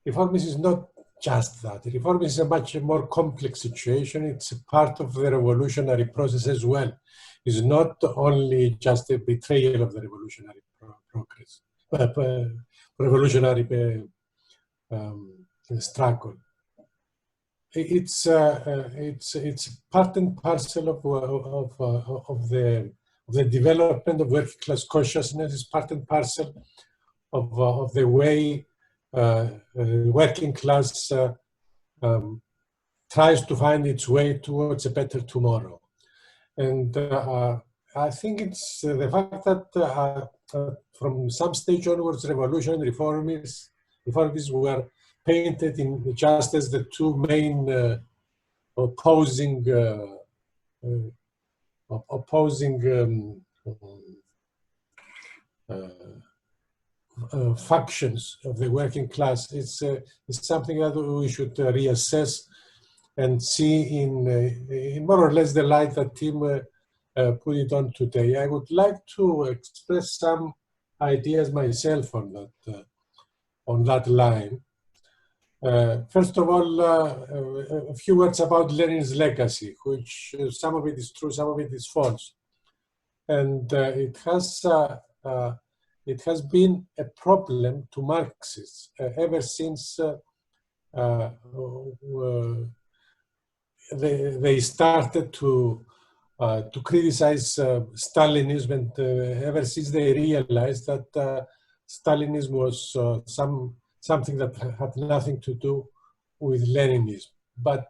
reformism is not just that. Reformism is a much more complex situation. It's a part of the revolutionary process as well. It's not only just a betrayal of the revolutionary progress, revolutionary struggle. It's part and parcel of the development of working class consciousness. It's part and parcel of the way working class tries to find its way towards a better tomorrow. And I think it's the fact that from some stage onwards, revolution and reformists were painted in just as the two main opposing factions of the working class. It's something that we should reassess and see in more or less the light that Tim put it on today. I would like to express some ideas myself on that line. First of all, a few words about Lenin's legacy, which some of it is true, some of it is false. And it has been a problem to Marxists ever since they started to criticize Stalinism, and ever since they realized that Stalinism was something that had nothing to do with Leninism. But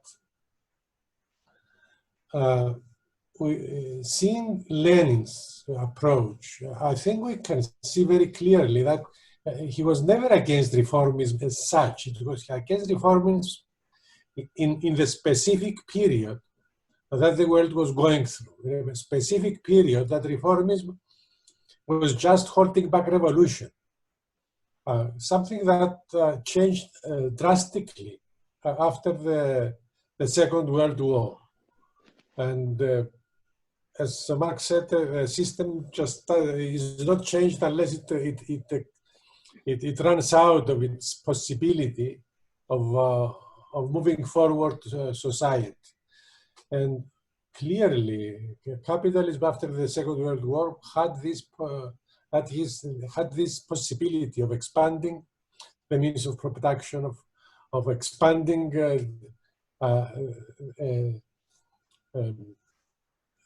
seeing Lenin's approach, I think we can see very clearly that he was never against reformism as such. It was against reformism in the specific period that the world was going through, a specific period that reformism was just holding back revolution. Something that changed drastically after the Second World War. And as Marx said, the system just is not changed unless it runs out of its possibility of moving forward society. And clearly, capitalism after the Second World War had this possibility of expanding the means of production, of expanding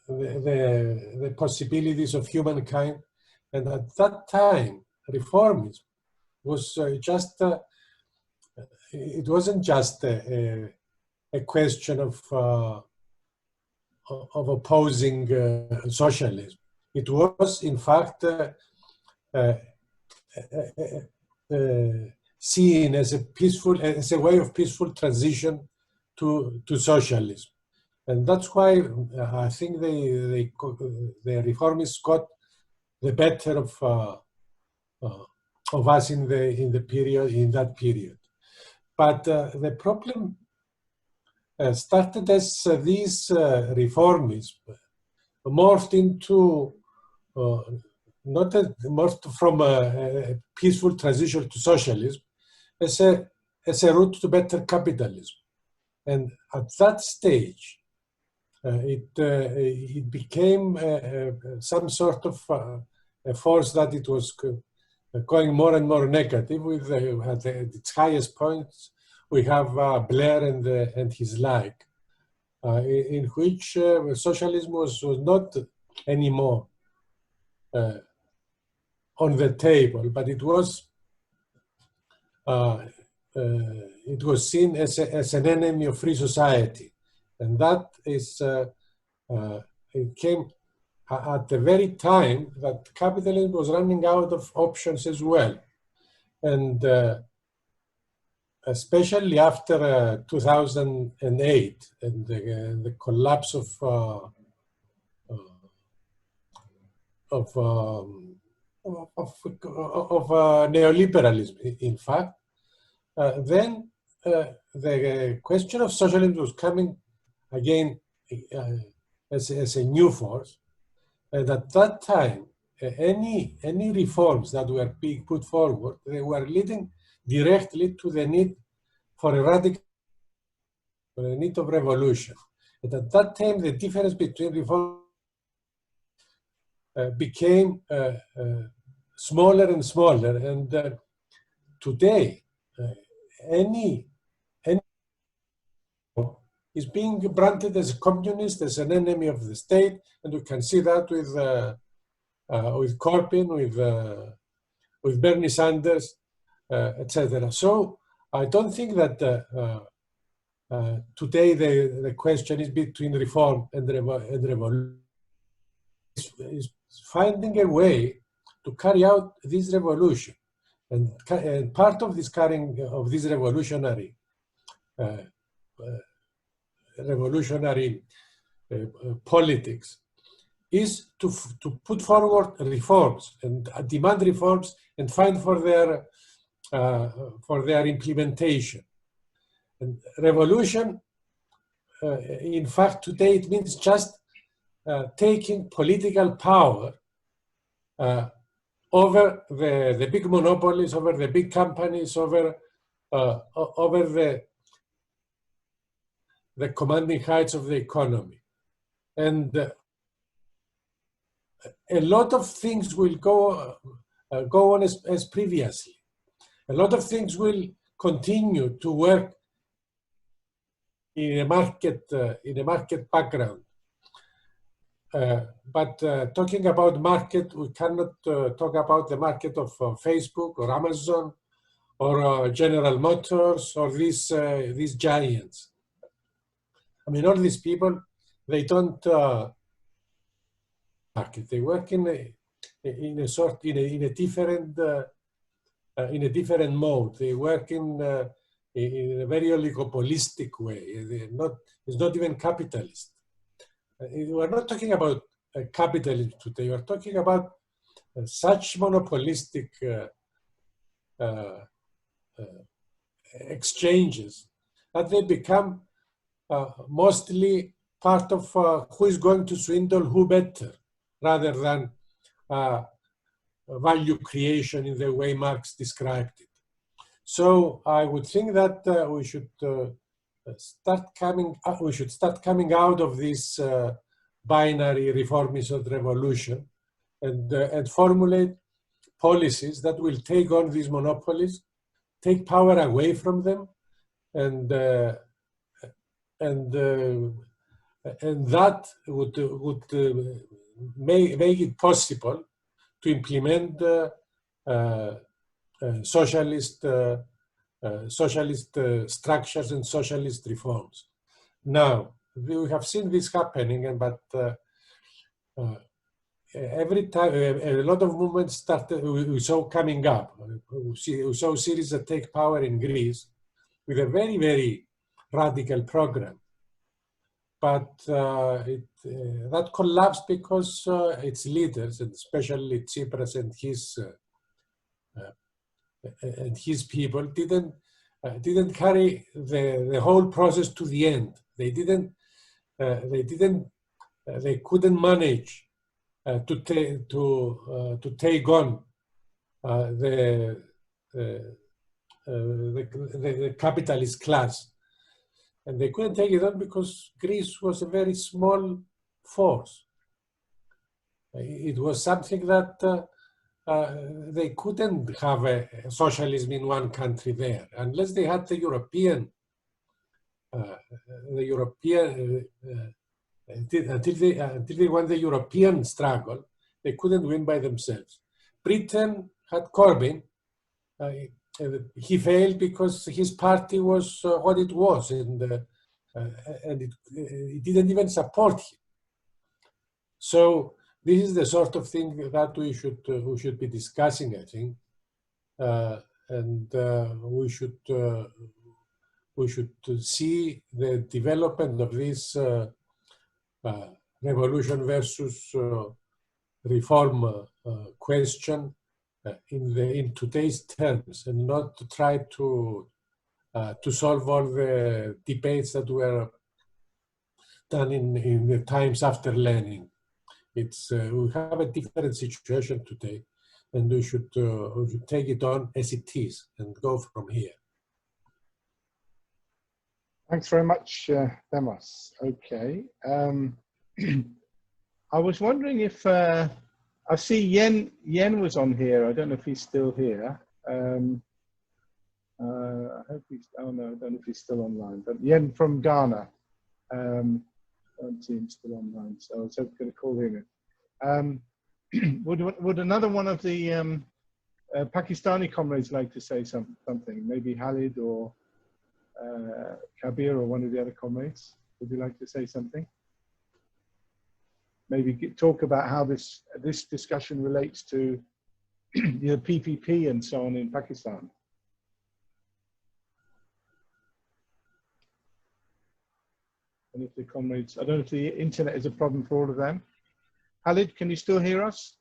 the possibilities of humankind. And at that time, reformism was it wasn't just a question of opposing socialism. It was, in fact, seen as a way of peaceful transition to socialism. And that's why I think the reformists got the better of us in that period. But the problem started as these reformists morphed into morphed from a peaceful transition to socialism as a route to better capitalism. And at that stage, it became some sort of a force that it was going more and more negative. With at its highest points, we have Blair and his like, in which socialism was not anymore on the table, but it was seen as an enemy of free society. And that is, it came at the very time that capitalism was running out of options as well. And especially after 2008 and the collapse of neoliberalism, in fact, then the question of socialism was coming again as a new force. And at that time, any reforms that were being put forward, they were leading directly to the need for a need of revolution. And at that time, the difference between reform became smaller and smaller. And today, any is being branded as a communist, as an enemy of the state, and we can see that with Corbyn, with Bernie Sanders, etc. So I don't think that today the question is between reform and revolution. Is finding a way to carry out this revolution, and part of this carrying of this revolutionary politics is to put forward reforms and demand reforms and find for their implementation. And revolution, in fact, today it means just taking political power over the big monopolies, over the big companies, over the commanding heights of the economy. And a lot of things will go on as previously. A lot of things will continue to work in a market background. But talking about market, we cannot talk about the market of Facebook or Amazon or General Motors or these giants. I mean, all these people, they don't market. They work in a different mode. They work in a very oligopolistic way. It's not even capitalist. We're not talking about capitalism today. We're talking about such monopolistic exchanges that they become mostly part of who is going to swindle who better, rather than value creation in the way Marx described it. So I would think that we should start coming out of this binary reformist revolution and formulate policies that will take on these monopolies, take power away from them, and that would make it possible to implement socialist structures and socialist reforms. Now, we have seen this happening, but every time a lot of movements started, we saw coming up. We saw series that take power in Greece with a very, very radical program. But that collapsed because its leaders, and especially Tsipras and his people, didn't carry the whole process to the end. They couldn't manage to take on the capitalist class. And they couldn't take it on because Greece was a very small force. It was something that they couldn't have a socialism in one country there unless they had until they won the European struggle, they couldn't win by themselves. Britain had Corbyn. He failed because his party was what it was, and it didn't even support him. So this is the sort of thing that we should be discussing, I think, and we should see the development of this revolution versus reform question in today's terms, and not to try to solve all the debates that were done in the times after Lenin. It's we have a different situation today, and we should take it on as it is and go from here. Thanks very much, Demos. Okay. I was wondering if I see Yen was on here. I don't know if he's still here. I hope he's. Oh no, I don't know if he's still online. But Yen from Ghana. I don't see him still online, so I was going to call him in. Would another one of the Pakistani comrades like to say something? Maybe Khalid or Kabir or one of the other comrades. Would you like to say something? Maybe talk about how this discussion relates to the PPP and so on in Pakistan. And if the comrades, I don't know if the internet is a problem for all of them. Khalid, can you still hear us?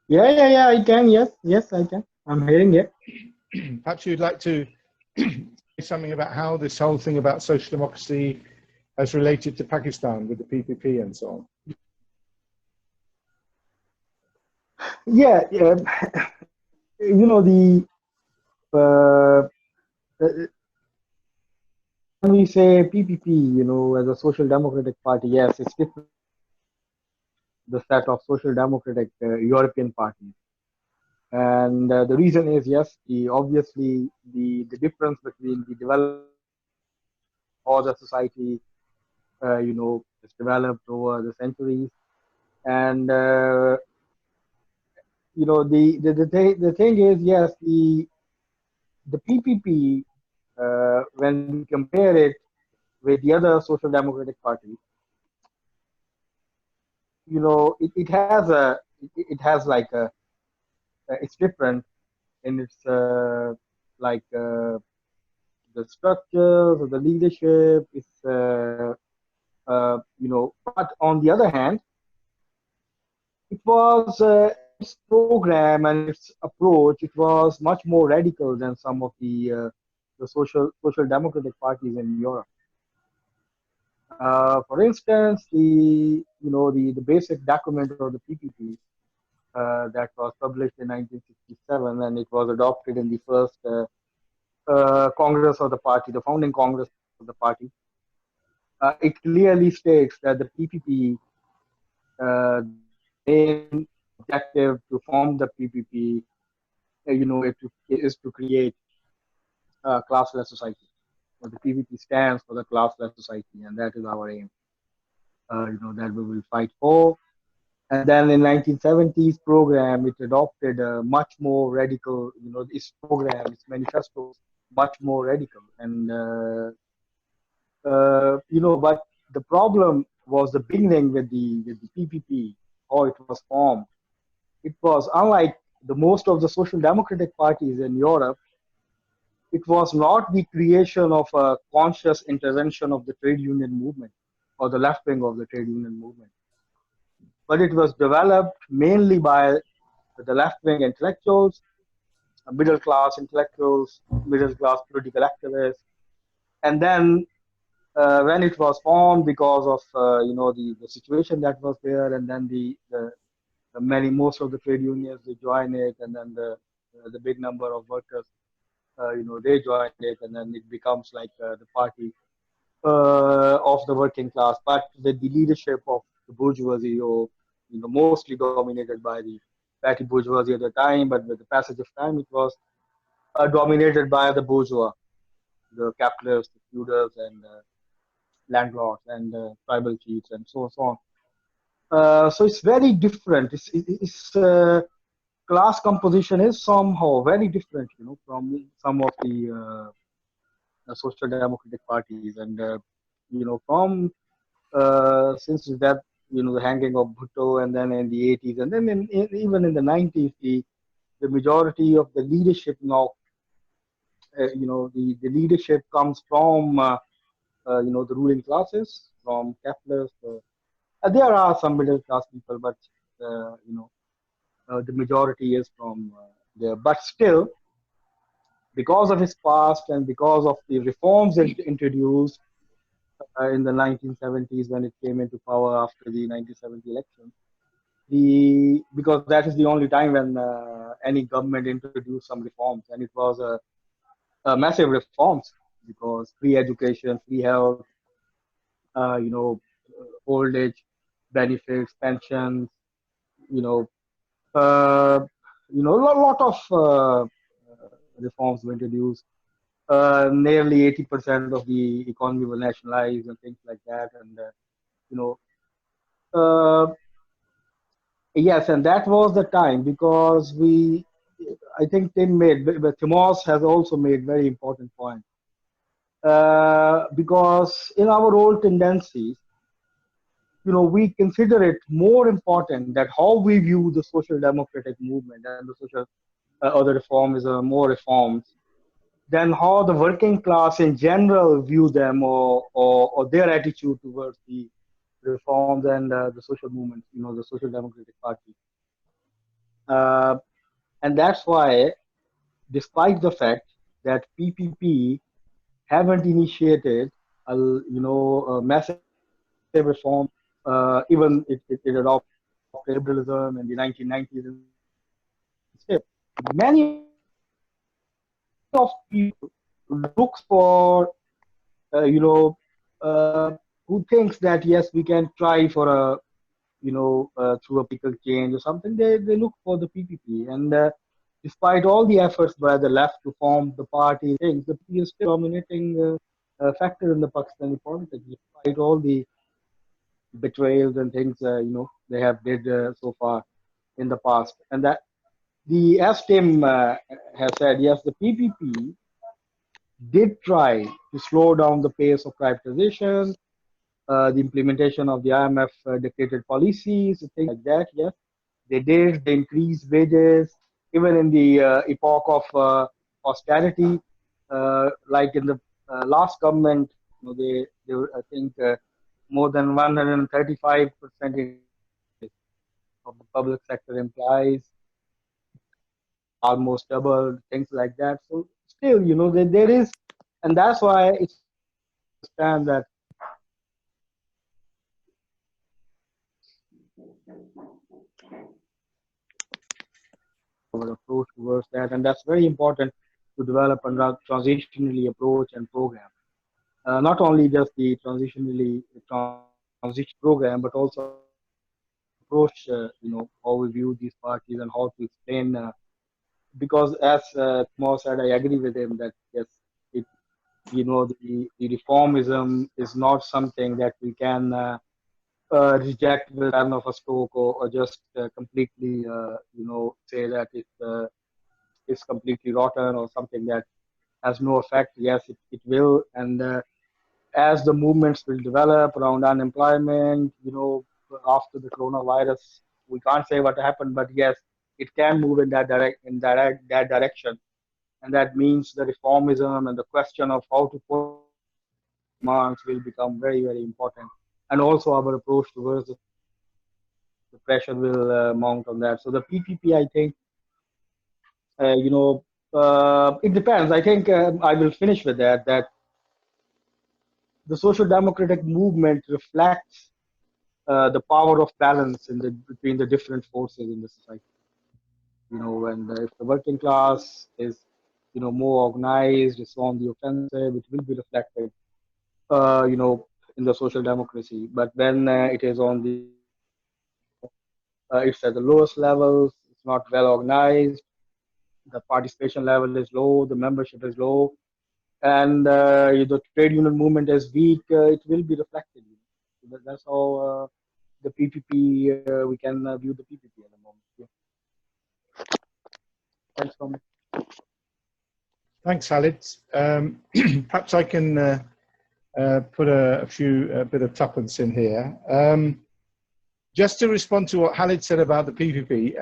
Yeah, I can. Yes, I can. I'm hearing it. Perhaps you'd like to say something about how this whole thing about social democracy has related to Pakistan with the PPP and so on. Yeah. You know, when we say PPP, you know, as a social democratic party, yes, it's different. The set of social democratic European parties. And the reason is, yes, obviously the difference between the developed or the society, you know, is developed over the centuries. And, you know, the thing is, yes, the PPP, when we compare it with the other social democratic parties, you know, it has like a, it's different in its like the structures or the leadership. It's you know, but on the other hand, it was its program and its approach. It was much more radical than some of the social democratic parties in Europe. For instance, the basic document of the PPP that was published in 1967, and it was adopted in the first Congress of the party, the founding Congress of the party. It clearly states that the PPP, main objective to form the PPP, you know, is to create a classless society. So the PPP stands for the classless society, and that is our aim. You know, that we will fight for. And then in 1970s program, it adopted a much more radical, you know, its program, its manifesto, much more radical. And, you know, but the problem was the beginning with the PPP, how it was formed. It was unlike the most of the social democratic parties in Europe. It was not the creation of a conscious intervention of the trade union movement or the left wing of the trade union movement, but it was developed mainly by the left-wing intellectuals, middle-class intellectuals, middle-class political activists. And then when it was formed, because of you know, the situation that was there, and then most of the trade unions, they join it, and then the big number of workers, you know, they join it, and then it becomes like the party of the working class, but with the leadership of the bourgeoisie, or, you know, mostly dominated by the petty bourgeoisie at the time, but with the passage of time, it was dominated by the bourgeois, the capitalists, the feudals, and landlords, and tribal chiefs, and so on. So it's very different. It's class composition is somehow very different, you know, from some of the social democratic parties, and you know, from since that, you know, the hanging of Bhutto, and then in the 80s, and then even in the 90s, the majority of the leadership now, the leadership comes from, the ruling classes, from capitalists. There are some middle class people, but, the majority is from there. But still, because of his past and because of the reforms it introduced in the 1970s when it came into power after the 1970 election, because that is the only time when any government introduced some reforms, and it was a massive reforms, because free education, free health, old age benefits, pensions, a lot of reforms were introduced. Nearly 80% of the economy was nationalized and things like that. And, yes, and that was the time, because I think but Timos has also made very important point. Because in our old tendencies, we consider it more important that how we view the social democratic movement and the social other reformism, more reforms, than how the working class in general view them, or their attitude towards the reforms and the social movement, the Social Democratic Party. And that's why, despite the fact that PPP haven't initiated a massive reform, even it adopted liberalism in the 1990s, and still many of people looks for who thinks that yes, we can try for a through a political change or something. They look for the PPP, and despite all the efforts by the left to form the party, things, the PPP is still dominating factor in the Pakistani politics, despite all the betrayals and things they have did so far in the past. And that as Tim has said, yes, the PPP did try to slow down the pace of privatization, the implementation of the IMF dictated policies, things like that. Yes, they did. They increased wages, even in the epoch of austerity, like in the last government. They were, I think, more than 135% of the public sector employees, almost doubled, things like that. So still, there is, and that's why it's understand that our approach towards that, and that's very important to develop a transitionally approach and program. Not only just the transition program, but also approach, how we view these parties and how to explain. Because as Mo said, I agree with him that yes, the reformism is not something that we can reject with turn of a stroke, or just completely, say that it's completely rotten or something that has no effect. Yes, it will, and as the movements will develop around unemployment, after the coronavirus, we can't say what happened, but yes, it can move in that direction, and that means the reformism and the question of how to put demands will become very, very important, and also our approach towards the pressure will mount on that. So the PPP, I think, it depends. I think I will finish with that the social democratic movement reflects the power of balance between the different forces in the society. And if the working class is, more organized, it's on the offensive, it will be reflected, in the social democracy. But when it is on it's at the lowest levels, it's not well organized, the participation level is low, the membership is low, and the trade union movement is weak, it will be reflected. That's how the PPP, we can view the PPP at the moment. Yeah. Thanks, Tom. Thanks, Khalid. Perhaps I can put a bit of tuppence in here. Just to respond to what Khalid said about the PPP,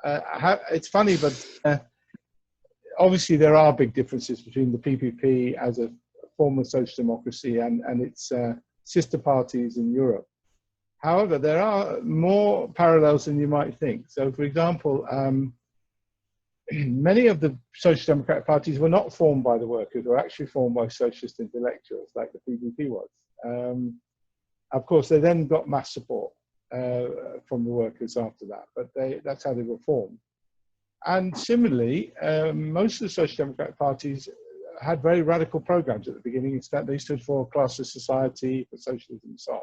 it's funny, but obviously there are big differences between the PPP as a form of social democracy and its sister parties in Europe. However, there are more parallels than you might think. So, for example, many of the social democratic parties were not formed by the workers, or actually formed by socialist intellectuals, like the PPP was. Of course, they then got mass support from the workers after that, but that's how they were formed. And similarly, most of the social democratic parties had very radical programs at the beginning. Instead, they stood for classless society, for socialism, and so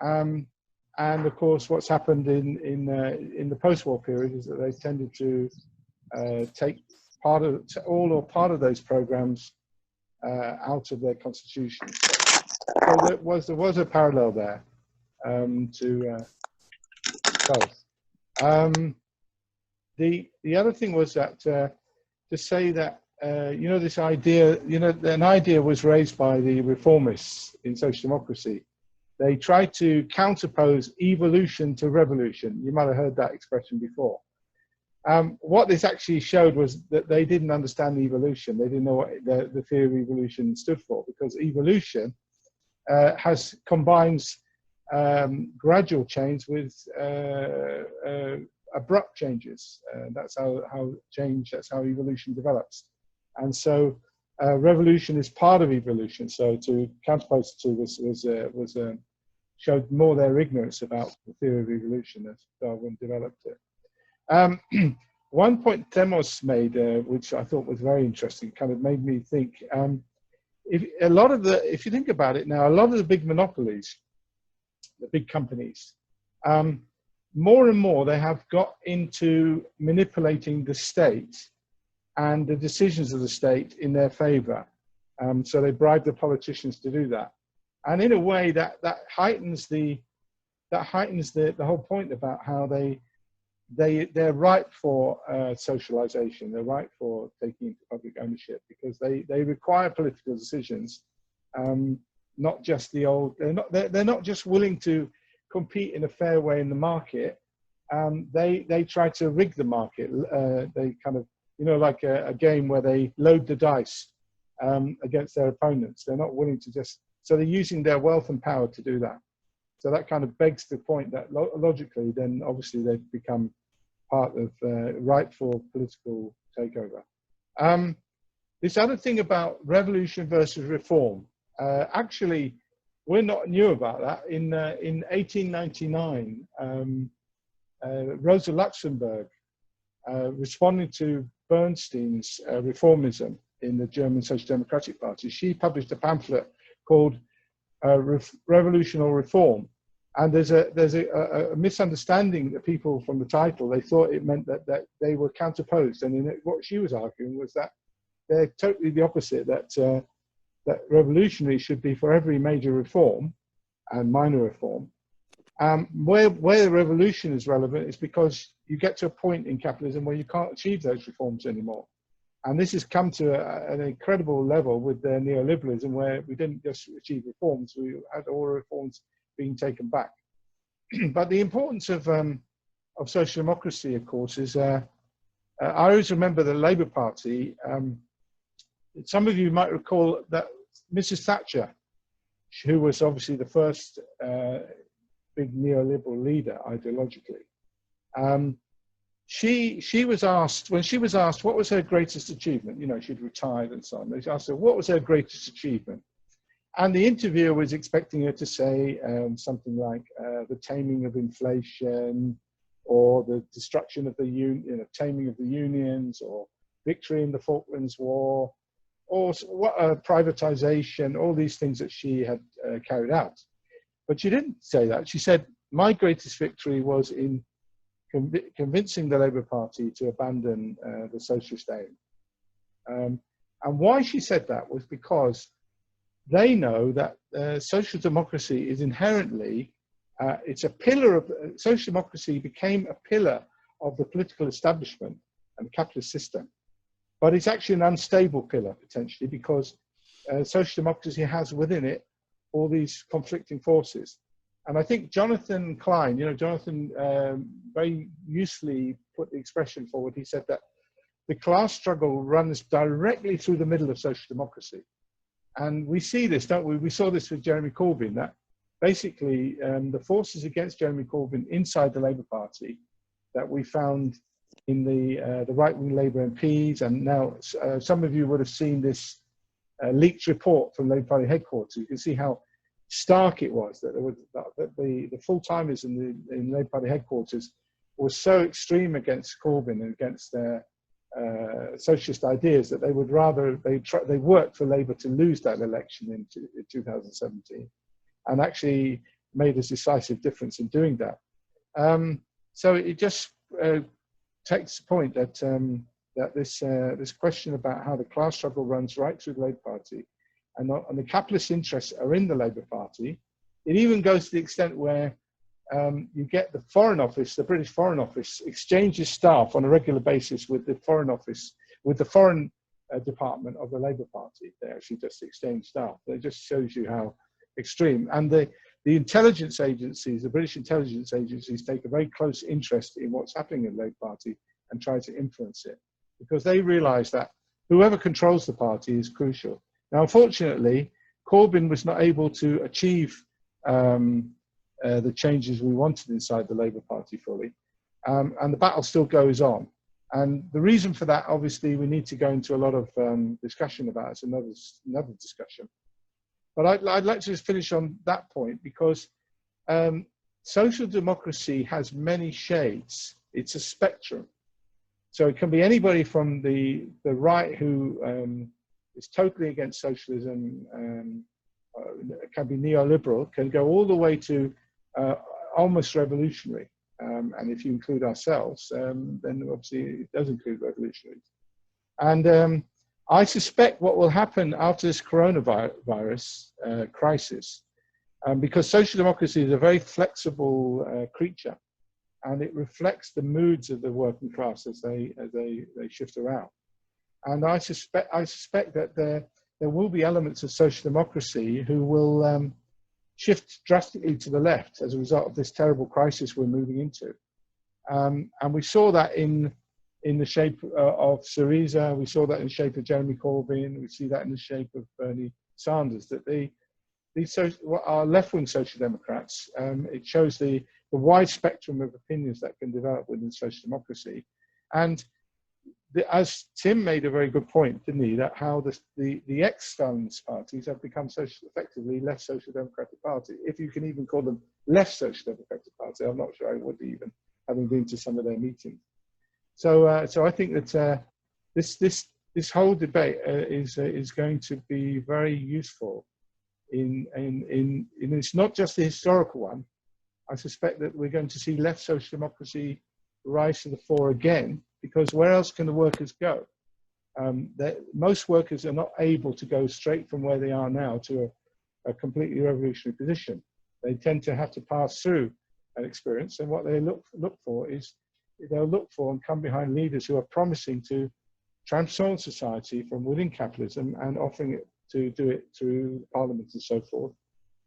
on. And of course, what's happened in the post-war period is that they tended to take all or part of those programs out of their constitution. So there was a parallel there to both. The other thing was that to say that this idea, an idea was raised by the reformists in social democracy. They tried to counterpose evolution to revolution. You might have heard that expression before. What this actually showed was that they didn't understand evolution. They didn't know what the theory of evolution stood for, because evolution combines gradual change with abrupt changes. That's how evolution develops. And so revolution is part of evolution. So to counterpose to this showed more their ignorance about the theory of evolution as Darwin developed it. One point Demos made, which I thought was very interesting, kind of made me think, if you think about it now, a lot of the big monopolies, the big companies, more and more they have got into manipulating the state and the decisions of the state in their favor. So they bribe the politicians to do that. And in a way that heightens the whole point about how they're ripe for socialization. They're ripe for taking into public ownership, because they require political decisions, not just the old. They're not just willing to compete in a fair way in the market. They try to rig the market. They kind of, like a game where they load the dice against their opponents. They're not willing to just. So they're using their wealth and power to do that. So that kind of begs the point that logically, then obviously they've become part of ripe for political takeover. This other thing about revolution versus reform, actually, we're not new about that. In 1899, Rosa Luxemburg, responding to Bernstein's Reformism in the German Social Democratic Party, she published a pamphlet called Revolution or Reform. And there's a misunderstanding that people from the title, they thought it meant that they were counterposed. And what she was arguing was that they're totally the opposite, that revolutionary should be for every major reform and minor reform. Where the revolution is relevant is because you get to a point in capitalism where you can't achieve those reforms anymore. And this has come to an incredible level with the neoliberalism, where we didn't just achieve reforms, we had all reforms being taken back. But the importance of social democracy, of course, is I always remember the Labour Party. Some of you might recall that Mrs. Thatcher, who was obviously the first big neoliberal leader ideologically, she was asked, when she was asked what was her greatest achievement, she'd retired and so on, they asked her what was her greatest achievement. And the interviewer was expecting her to say something like the taming of inflation, or the destruction of the taming of the unions, or victory in the Falklands War, or privatization, all these things that she had carried out. But she didn't say that. She said, my greatest victory was in convincing the Labour Party to abandon the socialist aim. And why she said that was because they know that social democracy is inherently, it's a pillar of, social democracy became a pillar of the political establishment and the capitalist system. But it's actually an unstable pillar, potentially, because social democracy has within it all these conflicting forces. And I think Jonathan Klein, Jonathan very usefully put the expression forward. He said that the class struggle runs directly through the middle of social democracy. And we see this, don't we? We saw this with Jeremy Corbyn, that basically the forces against Jeremy Corbyn inside the Labour Party that we found in the right-wing Labour MPs, and now some of you would have seen this leaked report from Labour Party headquarters. You can see how stark it was that, the full-timers in Labour Party headquarters were so extreme against Corbyn and against their socialist ideas that they would rather, they worked for Labour to lose that election in 2017, and actually made a decisive difference in doing that. So it just takes the point that that this question about how the class struggle runs right through the Labour Party, and the capitalist interests are in the Labour Party. It even goes to the extent where you get the Foreign Office, the British Foreign Office, exchanges staff on a regular basis with the Foreign Office, with the Foreign Department of the Labour Party. They actually just exchange staff. It just shows you how extreme. And the intelligence agencies, the British intelligence agencies, take a very close interest in what's happening in the Labour Party and try to influence it, because they realise that whoever controls the party is crucial. Now, unfortunately, Corbyn was not able to achieve the changes we wanted inside the Labour Party fully, and the battle still goes on. And the reason for that, obviously, we need to go into a lot of discussion about. It's another discussion. But I'd like to just finish on that point, because social democracy has many shades. It's a spectrum. So it can be anybody from the right who is totally against socialism, it can be neoliberal, can go all the way to almost revolutionary. And if you include ourselves, then obviously it does include revolutionaries. And I suspect what will happen after this coronavirus crisis, because social democracy is a very flexible creature, and it reflects the moods of the working class as they shift around. And I suspect that there will be elements of social democracy who will shift drastically to the left as a result of this terrible crisis we're moving into. And we saw that in the shape of Syriza, we saw that in the shape of Jeremy Corbyn, we see that in the shape of Bernie Sanders, that these are left-wing social democrats. It shows the wide spectrum of opinions that can develop within social democracy. And as Tim made a very good point, didn't he, that how the ex-Stalinist parties have become effectively left social democratic party, if you can even call them left social democratic party. I'm not sure I would even, having been to some of their meetings. So I think that this whole debate is going to be very useful. In it's not just the historical one. I suspect that we're going to see left social democracy rise to the fore again, because where else can the workers go? Most workers are not able to go straight from where they are now to a completely revolutionary position. They tend to have to pass through an experience, and what they look for is, they'll look for and come behind leaders who are promising to transform society from within capitalism and offering it to do it through parliament and so forth.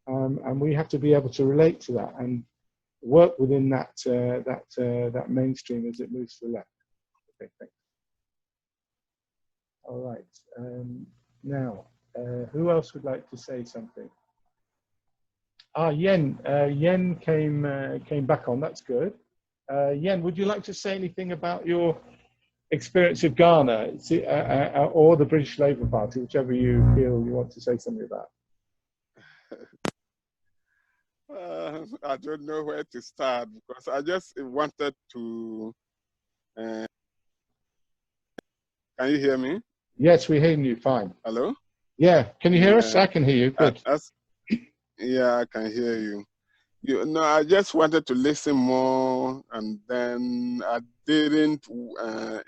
And we have to be able to relate to that and work within that mainstream as it moves to the left. Okay, thanks. All right. Now, who else would like to say something? Yen. Yen came back on. That's good. Yen, would you like to say anything about your experience of Ghana or the British Labour Party, whichever you feel you want to say something about? I don't know where to start, because I just wanted to. Can you hear me? Yes, we're hearing you fine. Hello? Yeah, can you hear us? I can hear you. Good. Yeah, I can hear you. I just wanted to listen more, and then I didn't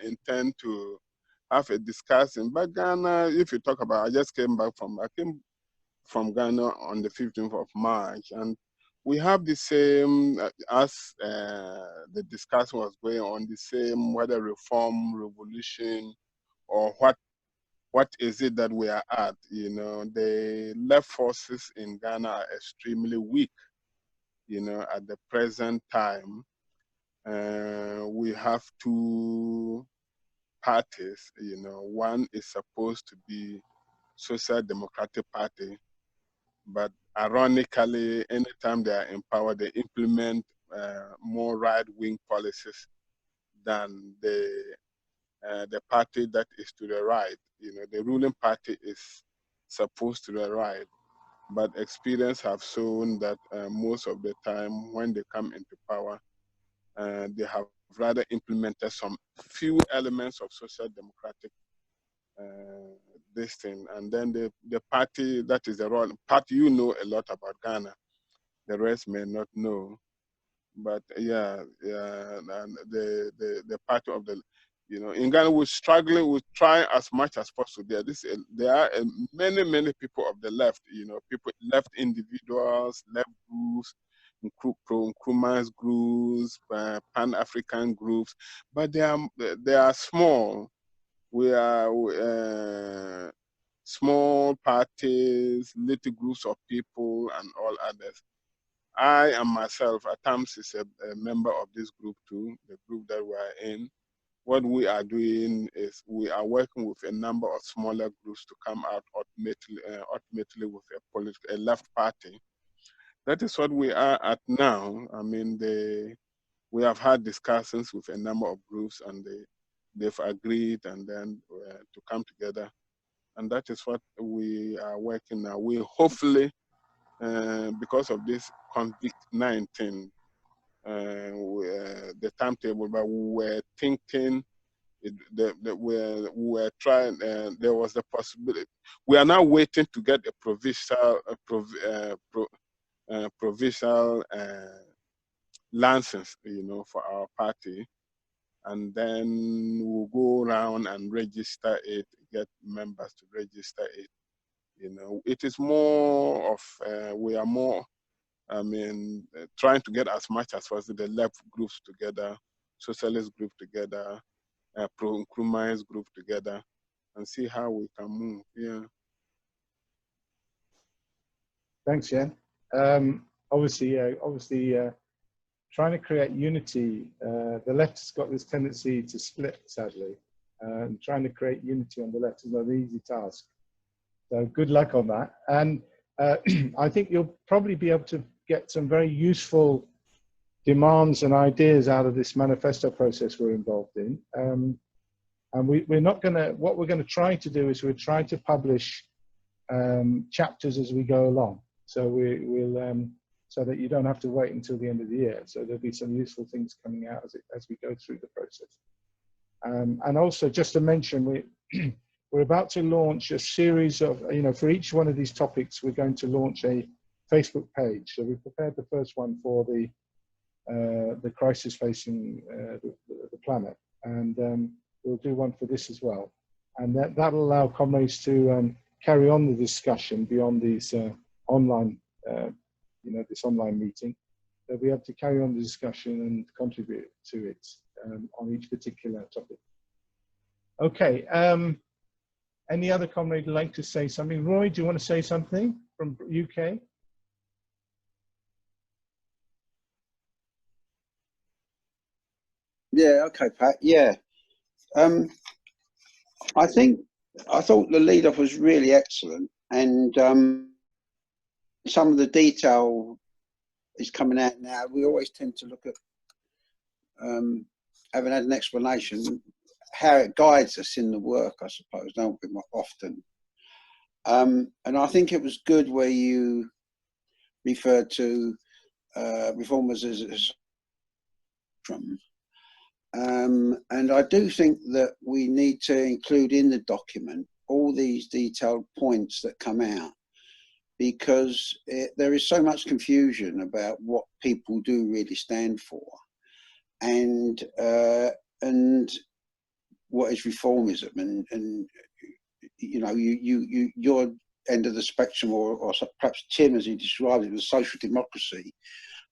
intend to have a discussion. But Ghana, if you talk about, I came from Ghana on the 15th of March, and we have the same, as the discussion was going on, the same, whether reform, revolution, or what is it that we are at. The left forces in Ghana are extremely weak, at the present time. we have two parties. You know, one is supposed to be Social Democratic Party, but ironically, anytime they are in power, they implement more right-wing policies than the party that is to the right. You know, the ruling party is supposed to the right, but experience have shown that most of the time when they come into power, they have rather implemented some few elements of social democratic this thing, and then the party that is the wrong party. You know a lot about Ghana, the rest may not know, but yeah, and the party of the, you know, in Ghana we're struggling. We try as much as possible. There are many people of the left. You know, people left individuals, left groups, pro-Nkrumah's groups, Pan-African groups, but they are small. We are small parties, little groups of people, and all others. I am myself at times is a member of this group too, the group that we are in. What we are doing is we are working with a number of smaller groups to come out ultimately with a left party. That is what we are at now. I mean, we have had discussions with a number of groups, and they've agreed and then to come together. And that is what we are working now. We hopefully, because of this COVID-19, the timetable, but we were thinking, we were trying, there was the possibility. We are now waiting to get a provisional license, you know, for our party. And then we'll go around and register it, get members to register it. You know, it is more of, we are more, I mean, trying to get as much as possible the left groups together, socialist group together, pro-Nkrumah's group together, and see how we can move. Yeah. Thanks, Jen. Obviously, trying to create unity. The left has got this tendency to split, sadly. Trying to create unity on the left is not an easy task. So good luck on that. And I think you'll probably be able to get some very useful demands and ideas out of this manifesto process we're involved in. And we're not going to, what we're going to try to do is we're trying to publish chapters as we go along. So we'll so that you don't have to wait until the end of the year. So there'll be some useful things coming out as we go through the process. And also, just to mention, we're about to launch a series of, you know, for each one of these topics, we're going to launch a Facebook page. So we prepared the first one for the crisis facing the planet, and we'll do one for this as well. And that'll allow comrades to carry on the discussion beyond these online, you know, this online meeting. They'll be able to carry on the discussion and contribute to it on each particular topic. Okay. Any other comrade would like to say something? Roy, do you want to say something from UK? Yeah, okay, Pat. Yeah. I thought the lead-off was really excellent, and some of the detail is coming out now. We always tend to look at, having had an explanation, how it guides us in the work, I suppose, don't we, often. And I think it was good where you referred to reformers as and I do think that we need to include in the document all these detailed points that come out, because there is so much confusion about what people do really stand for, and what is reformism, and you know, your end of the spectrum, or perhaps Tim, as he described it, was social democracy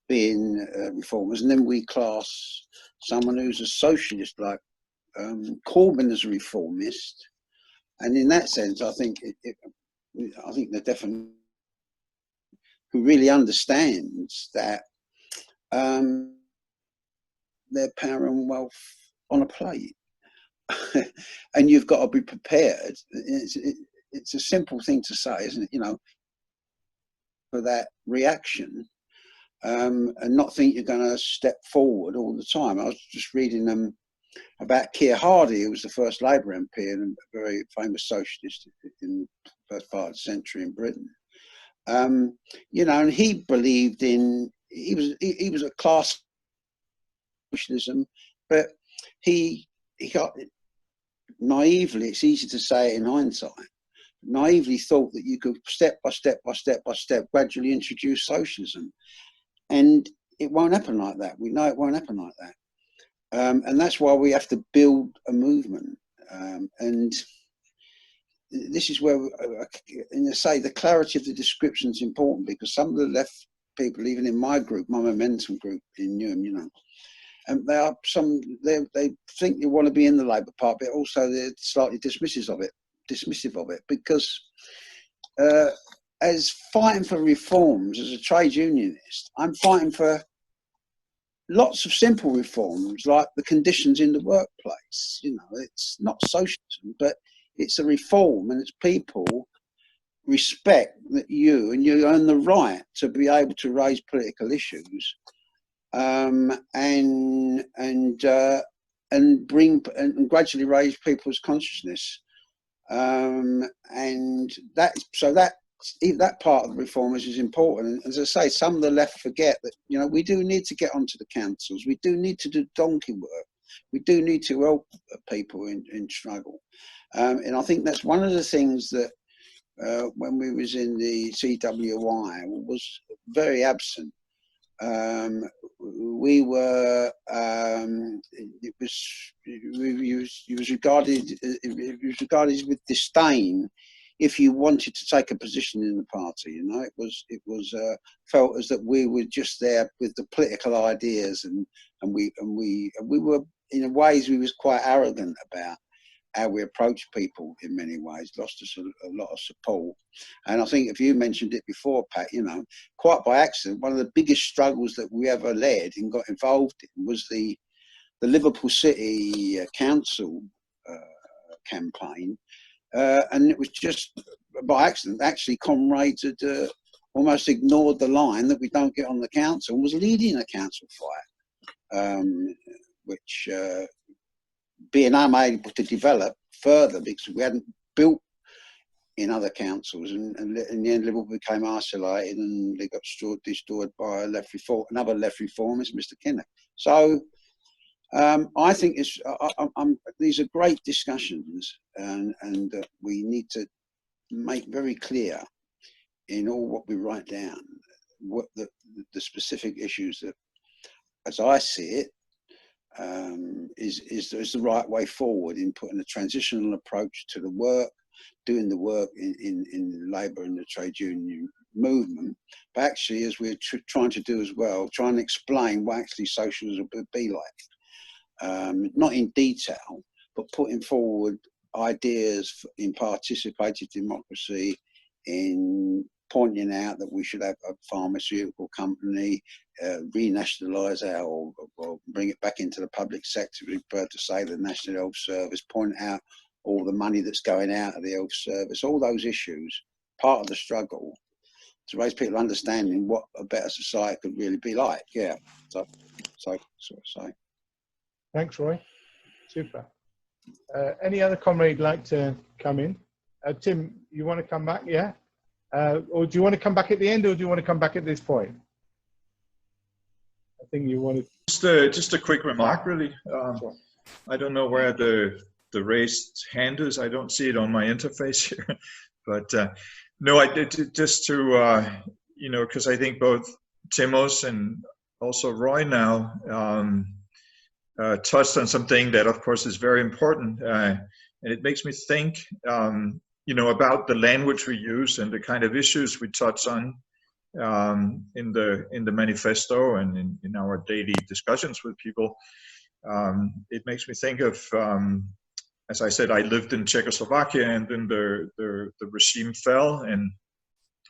being reformers, and then we class someone who's a socialist like Corbyn as a reformist, and in that sense, I think I think the definition, who really understands that their power and wealth on a plate. And you've got to be prepared. It's a simple thing to say, isn't it? You know, for that reaction, and not think you're going to step forward all the time. I was just reading about Keir Hardie, who was the first Labour MP and a very famous socialist in the first part of the century in Britain. You know, and he believed in, he was a class socialism, but he got naively, it's easy to say it in hindsight, naively thought that you could step by step gradually introduce socialism. And it won't happen like that. We know it won't happen like that. And that's why we have to build a movement. And this is where, and I say, the clarity of the description is important, because some of the left people, even in my group, my Momentum group in Newham, you know, and there are some, they think they want to be in the Labour Party, but also they're slightly dismissive of it, because as fighting for reforms, as a trade unionist, I'm fighting for lots of simple reforms, like the conditions in the workplace. You know, it's not socialism, but it's a reform, and it's people respect that you earn the right to be able to raise political issues, and gradually raise people's consciousness, and that part of the reformers is important. And as I say, some of the left forget that, you know, we do need to get onto the councils, we do need to do donkey work, we do need to help people in struggle. And I think that's one of the things that when we was in the CWI was very absent. We were it was regarded with disdain if you wanted to take a position in the party. You know, it was felt as that we were just there with the political ideas, and we were, in ways, we was quite arrogant about how we approach people. In many ways, lost us a lot of support. And I think, if you mentioned it before, Pat, you know, quite by accident, one of the biggest struggles that we ever led and got involved in was the Liverpool City Council campaign, and it was just by accident. Actually, comrades had almost ignored the line that we don't get on the council, and was leading a council fight, which being unable to develop further because we hadn't built in other councils, and in the end Liverpool became isolated, and they got destroyed by another left reformist, Mr. Kinnock. So I think these are great discussions, and we need to make very clear in all what we write down what the specific issues that, as I see it, is the right way forward in putting a transitional approach to the work, doing the work in labour and the trade union movement, but actually, as we're trying to do as well, trying to explain what actually socialism would be like, not in detail, but putting forward ideas in participative democracy, in pointing out that we should have a pharmaceutical company, renationalise or bring it back into the public sector. We prefer to say the National Health Service, point out all the money that's going out of the health service, all those issues, part of the struggle, to raise people understanding what a better society could really be like. Yeah, so sort of say. Thanks, Roy. Super. Any other comrade like to come in? Tim, you want to come back? Yeah. Or do you want to come back at the end, or do you want to come back at this point? I think you wanted. Just a quick remark, really. Sure. I don't know where the raised hand is. I don't see it on my interface here, but no, I did just to you know, because I think both Timos and also Roy now touched on something that, of course, is very important, and it makes me think. You know, about the language we use and the kind of issues we touch on in the manifesto and in our daily discussions with people. It makes me think of, as I said, I lived in Czechoslovakia, and then the regime fell, and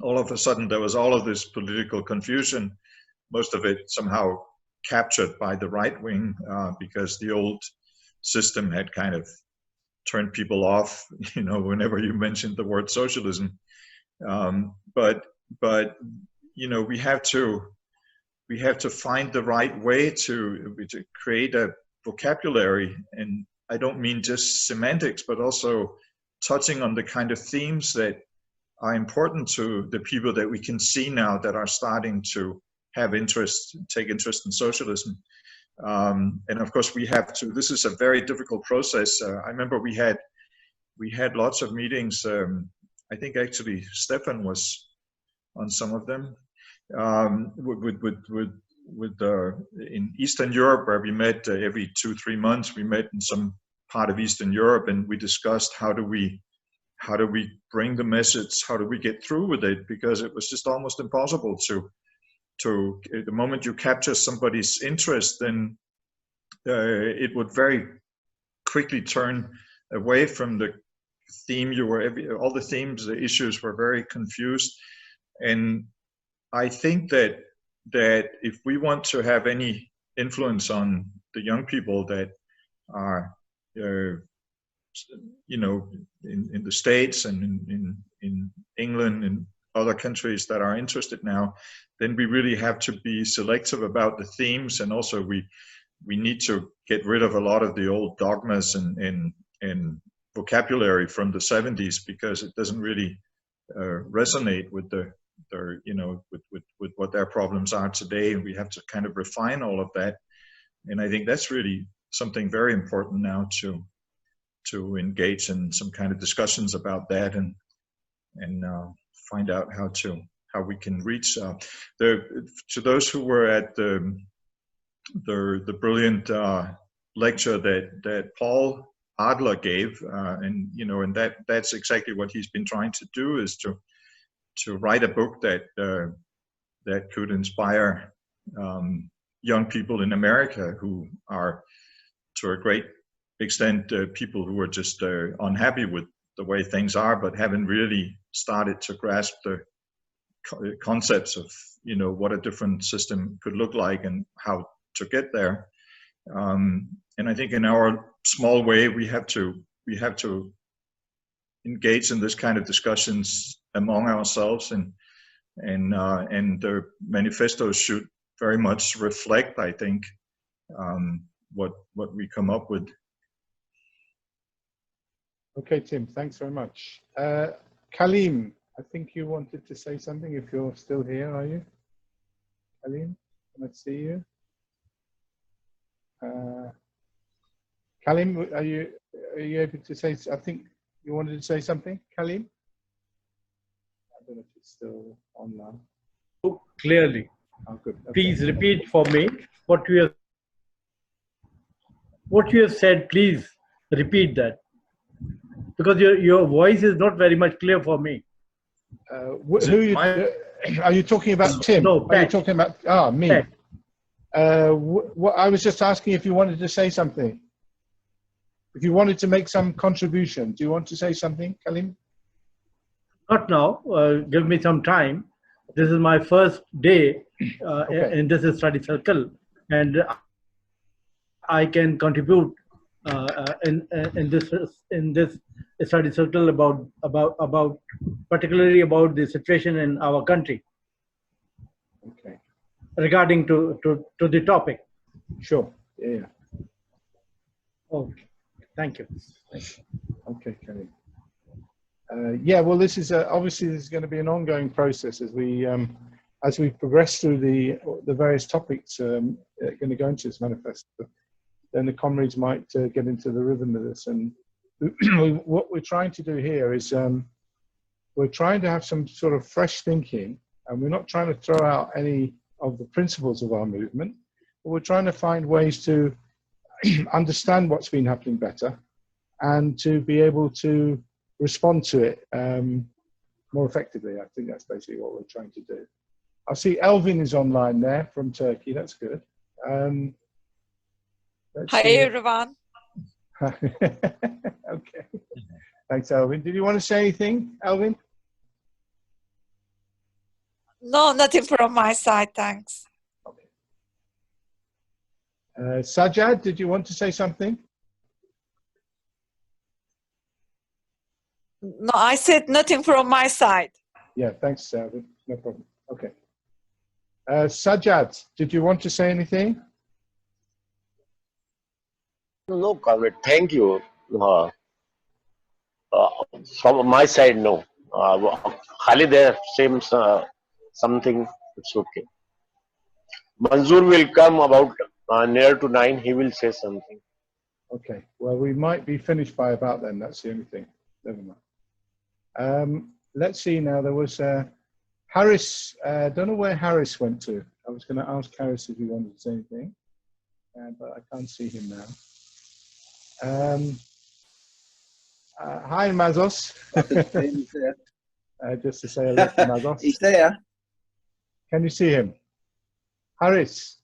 all of a sudden there was all of this political confusion, most of it somehow captured by the right wing because the old system had kind of turned people off, you know, whenever you mentioned the word socialism. But you know, we have to find the right way to create a vocabulary, and I don't mean just semantics, but also touching on the kind of themes that are important to the people that we can see now that are starting to have interest, take interest in socialism. And of course we have to, this is a very difficult process. I remember we had lots of meetings. I think actually Stefan was on some of them, in Eastern Europe, where we met every 2-3 months. We met in some part of Eastern Europe, and we discussed how do we bring the message, how do we get through with it, because it was just almost impossible to the moment you capture somebody's interest, then it would very quickly turn away from the theme you were, all the themes, the issues were very confused. And I think that if we want to have any influence on the young people that are, you know, in the States and in England and other countries that are interested now, then we really have to be selective about the themes, and also we need to get rid of a lot of the old dogmas and vocabulary from the 70s, because it doesn't really resonate with the you know, with what their problems are today, and we have to kind of refine all of that. And I think that's really something very important now to engage in some kind of discussions about that, and find out how we can reach to those who were at the brilliant lecture that Paul Adler gave, and you know, and that's exactly what he's been trying to do, is to write a book that could inspire young people in America who are, to a great extent, people who are just unhappy with the way things are, but haven't really started to grasp the concepts of, you know, what a different system could look like and how to get there. And I think in our small way, we have to engage in this kind of discussions among ourselves, and the manifesto should very much reflect, I think, what we come up with. Okay, Tim, thanks very much. Kalim, I think you wanted to say something, if you're still here, are you? Kalim, can I see you? Kalim, are you able to say, I think you wanted to say something, Kalim? I don't know if it's still on now. Oh, clearly. Oh, good. Okay. Please repeat for me what you have said. Please repeat that, because your voice is not very much clear for me. Are you talking about Tim? No, are you talking about me? Pat. I was just asking if you wanted to say something. If you wanted to make some contribution, do you want to say something, Kalim? Not now. Give me some time. This is my first day Okay. in this study circle, and I can contribute in this study circle about particularly about the situation in our country. Okay. Regarding to the topic. Sure. Yeah. Okay. Thank you. Okay, Kalim. Yeah, well, this is obviously this is going to be an ongoing process as we progress through the various topics going to go into this manifesto. Then the comrades might get into the rhythm of this, and what we're trying to do here is we're trying to have some sort of fresh thinking, and we're not trying to throw out any of the principles of our movement, but we're trying to find ways to understand what's been happening better, and to be able to respond to it more effectively. I think that's basically what we're trying to do. I see Elvin is online there from Turkey. That's good. Hi, everyone. Okay. Thanks, Elvin. Did you want to say anything, Elvin? No, nothing from my side, thanks. Okay. Sajjad, did you want to say something? No, I said nothing from my side. Yeah, thanks, no problem. Okay. Sajjad, did you want to say anything? No, comrade. Thank you. From my side, no. Khalid there seems something. It's okay. Manzoor will come about near to 9. He will say something. Okay. Well, we might be finished by about then. That's the only thing. Never mind. Let's see now. There was Harris. Don't know where Harris went to. I was going to ask Harris if he wanted to say anything, but I can't see him now. Hi, Mazos. Just to say hello to Mazos. He's there. Can you see him? Harris.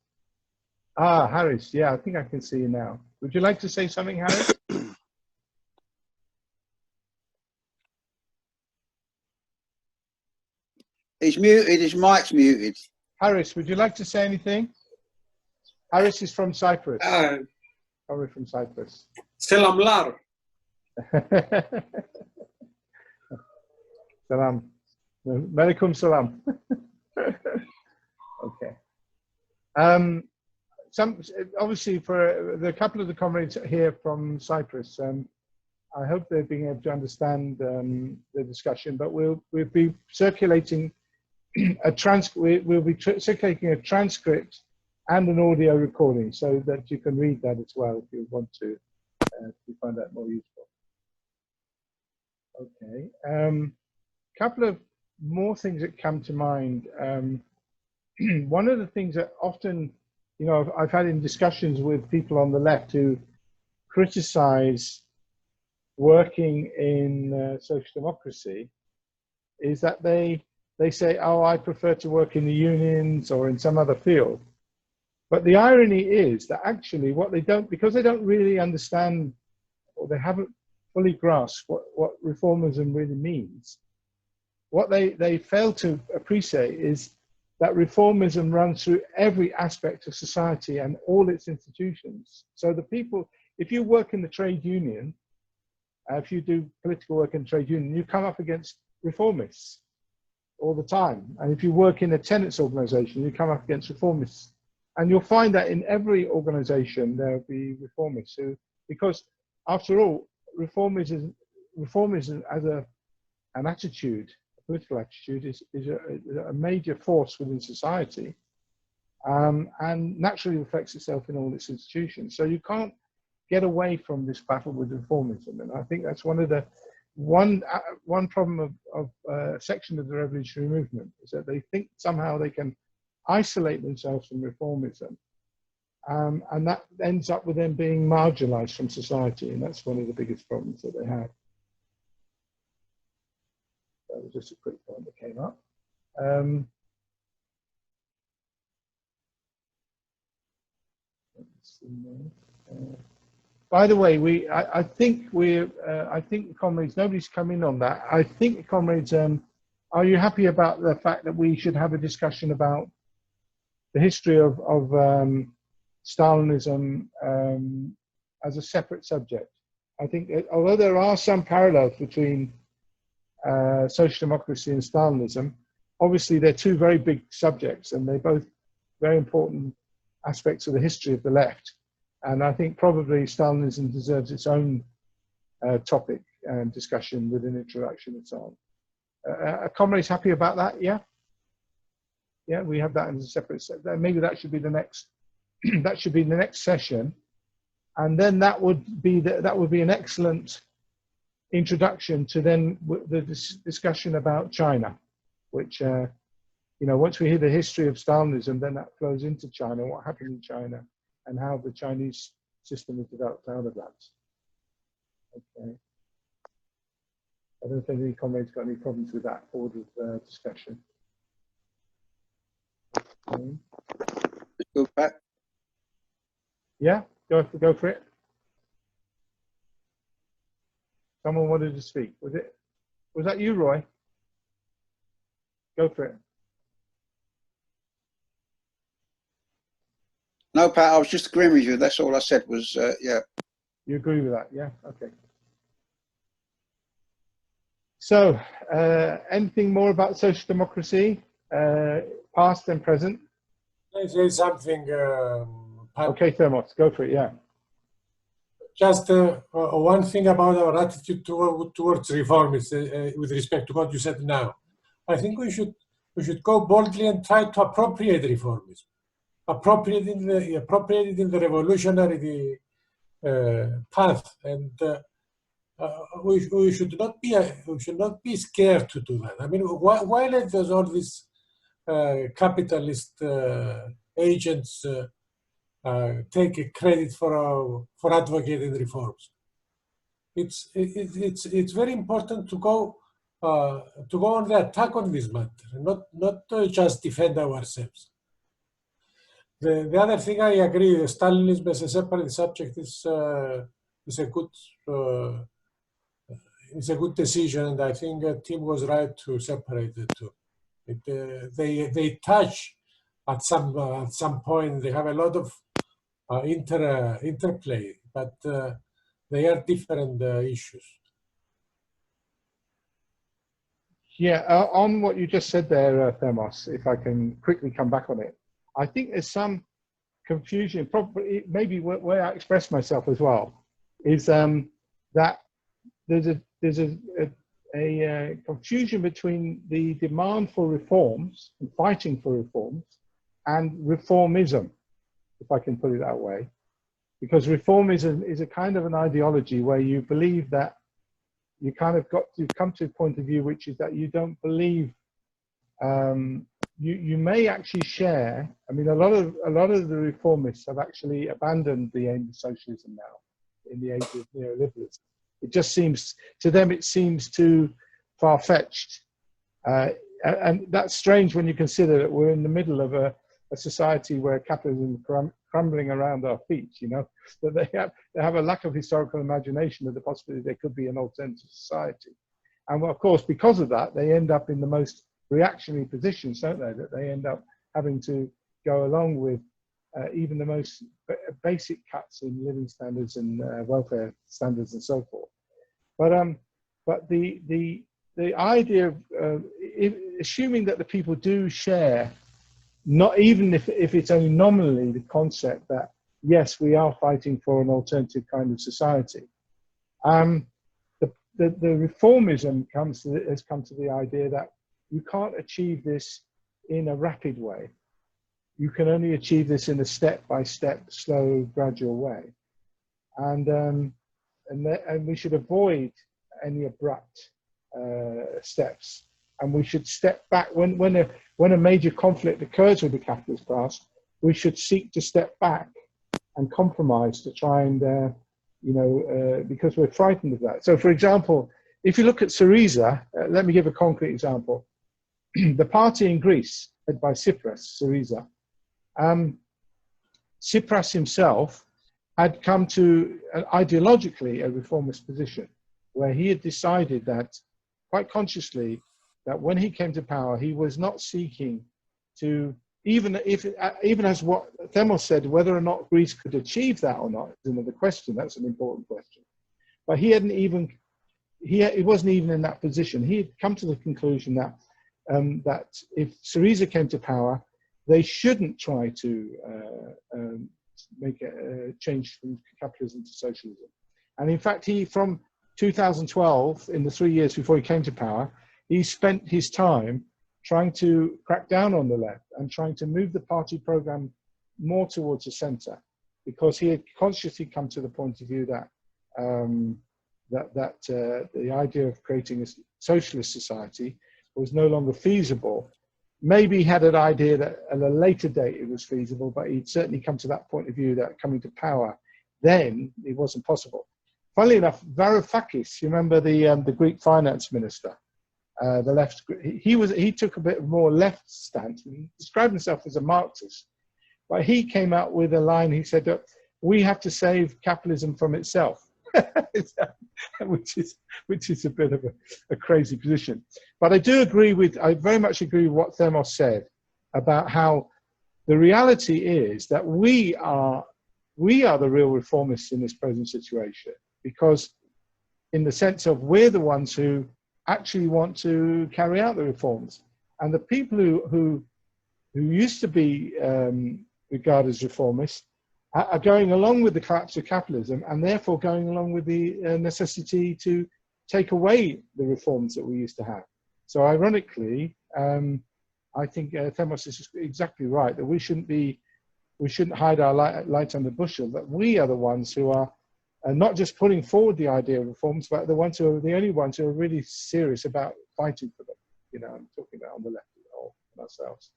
Ah, Harris. Yeah, I think I can see you now. Would you like to say something, Harris? He's muted. His mic's muted. Harris, would you like to say anything? Harris is from Cyprus. Probably from Cyprus. Selamlar. Salam. Malikum salam. Okay. Obviously, for the couple of the comrades here from Cyprus, I hope they're being able to understand the discussion. But we'll be circulating we'll be circulating a transcript and an audio recording, so that you can read that as well if you want to. If you find that more useful. Okay. Couple of more things that come to mind. One of the things that often, I've had in discussions with people on the left who criticize working in social democracy is that they say, oh, I prefer to work in the unions or in some other field. But the irony is that actually what they don't, because they don't really understand, or they haven't fully grasped what reformism really means, what they fail to appreciate is that reformism runs through every aspect of society and all its institutions. So the people, if you work in the trade union, if you do political work in the trade union, you come up against reformists all the time. And if you work in a tenants organization, you come up against reformists. And you'll find that in every organization, there'll be reformists who, because after all, reformism as an attitude, a political attitude, is a major force within society, and naturally reflects itself in all its institutions. So you can't get away from this battle with reformism. And I think that's one problem of a section of the revolutionary movement, is that they think somehow they can isolate themselves from reformism, and that ends up with them being marginalized from society, and that's one of the biggest problems that they have. That was just a quick point that came up. By the way, I think comrades, nobody's come in on that. I think comrades, are you happy about the fact that we should have a discussion about the history of Stalinism as a separate subject? I think that although there are some parallels between social democracy and Stalinism, obviously they're two very big subjects, and they're both very important aspects of the history of the left. And I think probably Stalinism deserves its own topic and discussion with an introduction and so on. Are comrades happy about that? Yeah? Yeah, we have that as a separate, maybe that should be the next, that should be the next session. And then that would be an excellent introduction to then the discussion about China, which, once we hear the history of Stalinism, then that flows into China, what happened in China, and how the Chinese system was developed out of that. Okay. I don't know if any comrades got any problems with that order of discussion. Okay. Go back. Yeah, go for it. Someone wanted to speak. Was that you, Roy? Go for it. No, Pat, I was just agreeing with you. That's all I said was, yeah. You agree with that? Yeah, okay. So, anything more about social democracy, past and present? Can I say something? Pat? Okay, Thermos, go for it, yeah. Just one thing about our attitude towards reformists with respect to what you said now. I think we should go boldly and try to appropriate reformism, appropriate it in the revolutionary path, and we should not be scared to do that. I mean, why let all these capitalist agents take credit for advocating reforms? It's very important to go on the attack on this matter, not just defend ourselves. The other thing I agree, Stalinism as a separate subject is a good decision, and I think Tim was right to separate the two. They touch at some point. They have a lot of interplay, but they are different issues. Yeah, on what you just said there, Thermos, if I can quickly come back on it, I think there's some confusion, probably maybe where I express myself as well, is that there's a confusion between the demand for reforms and fighting for reforms and reformism, if I can put it that way. Because reformism is a kind of an ideology where you believe that you've come to a point of view which is that you don't believe, you may actually share. I mean, a lot of the reformists have actually abandoned the aim of socialism now in the age of neoliberalism. It just seems to them, it seems too far-fetched, and that's strange when you consider that we're in the middle of a society where capitalism is crumbling around our feet. That they have a lack of historical imagination of the possibility there could be an alternative society, and of course, because of that, they end up in the most reactionary positions, don't they? That they end up having to go along with even the most basic cuts in living standards and welfare standards and so forth. But the idea of assuming that the people do share, not even if it's only nominally, the concept that yes, we are fighting for an alternative kind of society. The reformism has come to the idea that you can't achieve this in a rapid way. You can only achieve this in a step-by-step, slow, gradual way, and we should avoid any abrupt steps, and we should step back when a major conflict occurs with the capitalist class. We should seek to step back and compromise to try and because we're frightened of that. So, for example, if you look at Syriza, let me give a concrete example. The party in Greece, led by Tsipras, Syriza, Tsipras himself had come to ideologically a reformist position, where he had decided that, quite consciously, that when he came to power, he was not seeking to, even as what Themos said, whether or not Greece could achieve that or not is another question. That's an important question. But he wasn't even in that position. He had come to the conclusion that that if Syriza came to power, they shouldn't try to make a change from capitalism to socialism. And in fact, from 2012, in the 3 years before he came to power, he spent his time trying to crack down on the left and trying to move the party program more towards the center, because he had consciously come to the point of view that the idea of creating a socialist society was no longer feasible. Maybe he had an idea that at a later date it was feasible, but he'd certainly come to that point of view that coming to power, then it wasn't possible. Funnily enough, Varoufakis, you remember the Greek finance minister, the left, he took a bit more left stance. He described himself as a Marxist, but he came out with a line. He said that we have to save capitalism from itself, which is a bit of a crazy position. But I very much agree with what Themos said about how the reality is that we are the real reformists in this present situation, because in the sense of we're the ones who actually want to carry out the reforms. And the people who used to be regarded as reformists are going along with the collapse of capitalism, and therefore going along with the necessity to take away the reforms that we used to have. So ironically, I think Themos is exactly right, that we shouldn't hide our light under bushel, that we are the ones who are not just putting forward the idea of reforms, but the only ones who are really serious about fighting for them. You know, I'm talking about on the left or ourselves.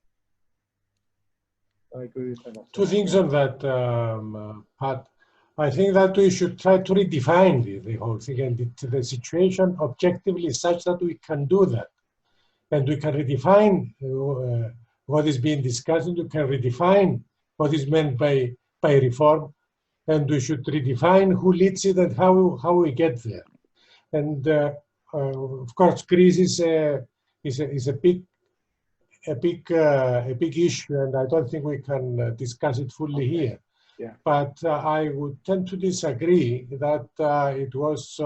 I agree with Themos. Two things on that, Pat. I think that we should try to redefine the whole thing, and the situation objectively is such that we can do that. And we can redefine what is being discussed, and we can redefine what is meant by reform, and we should redefine who leads it and how we get there. And of course, Greece is a big issue, and I don't think we can discuss it fully here. Yeah. But I would tend to disagree that it was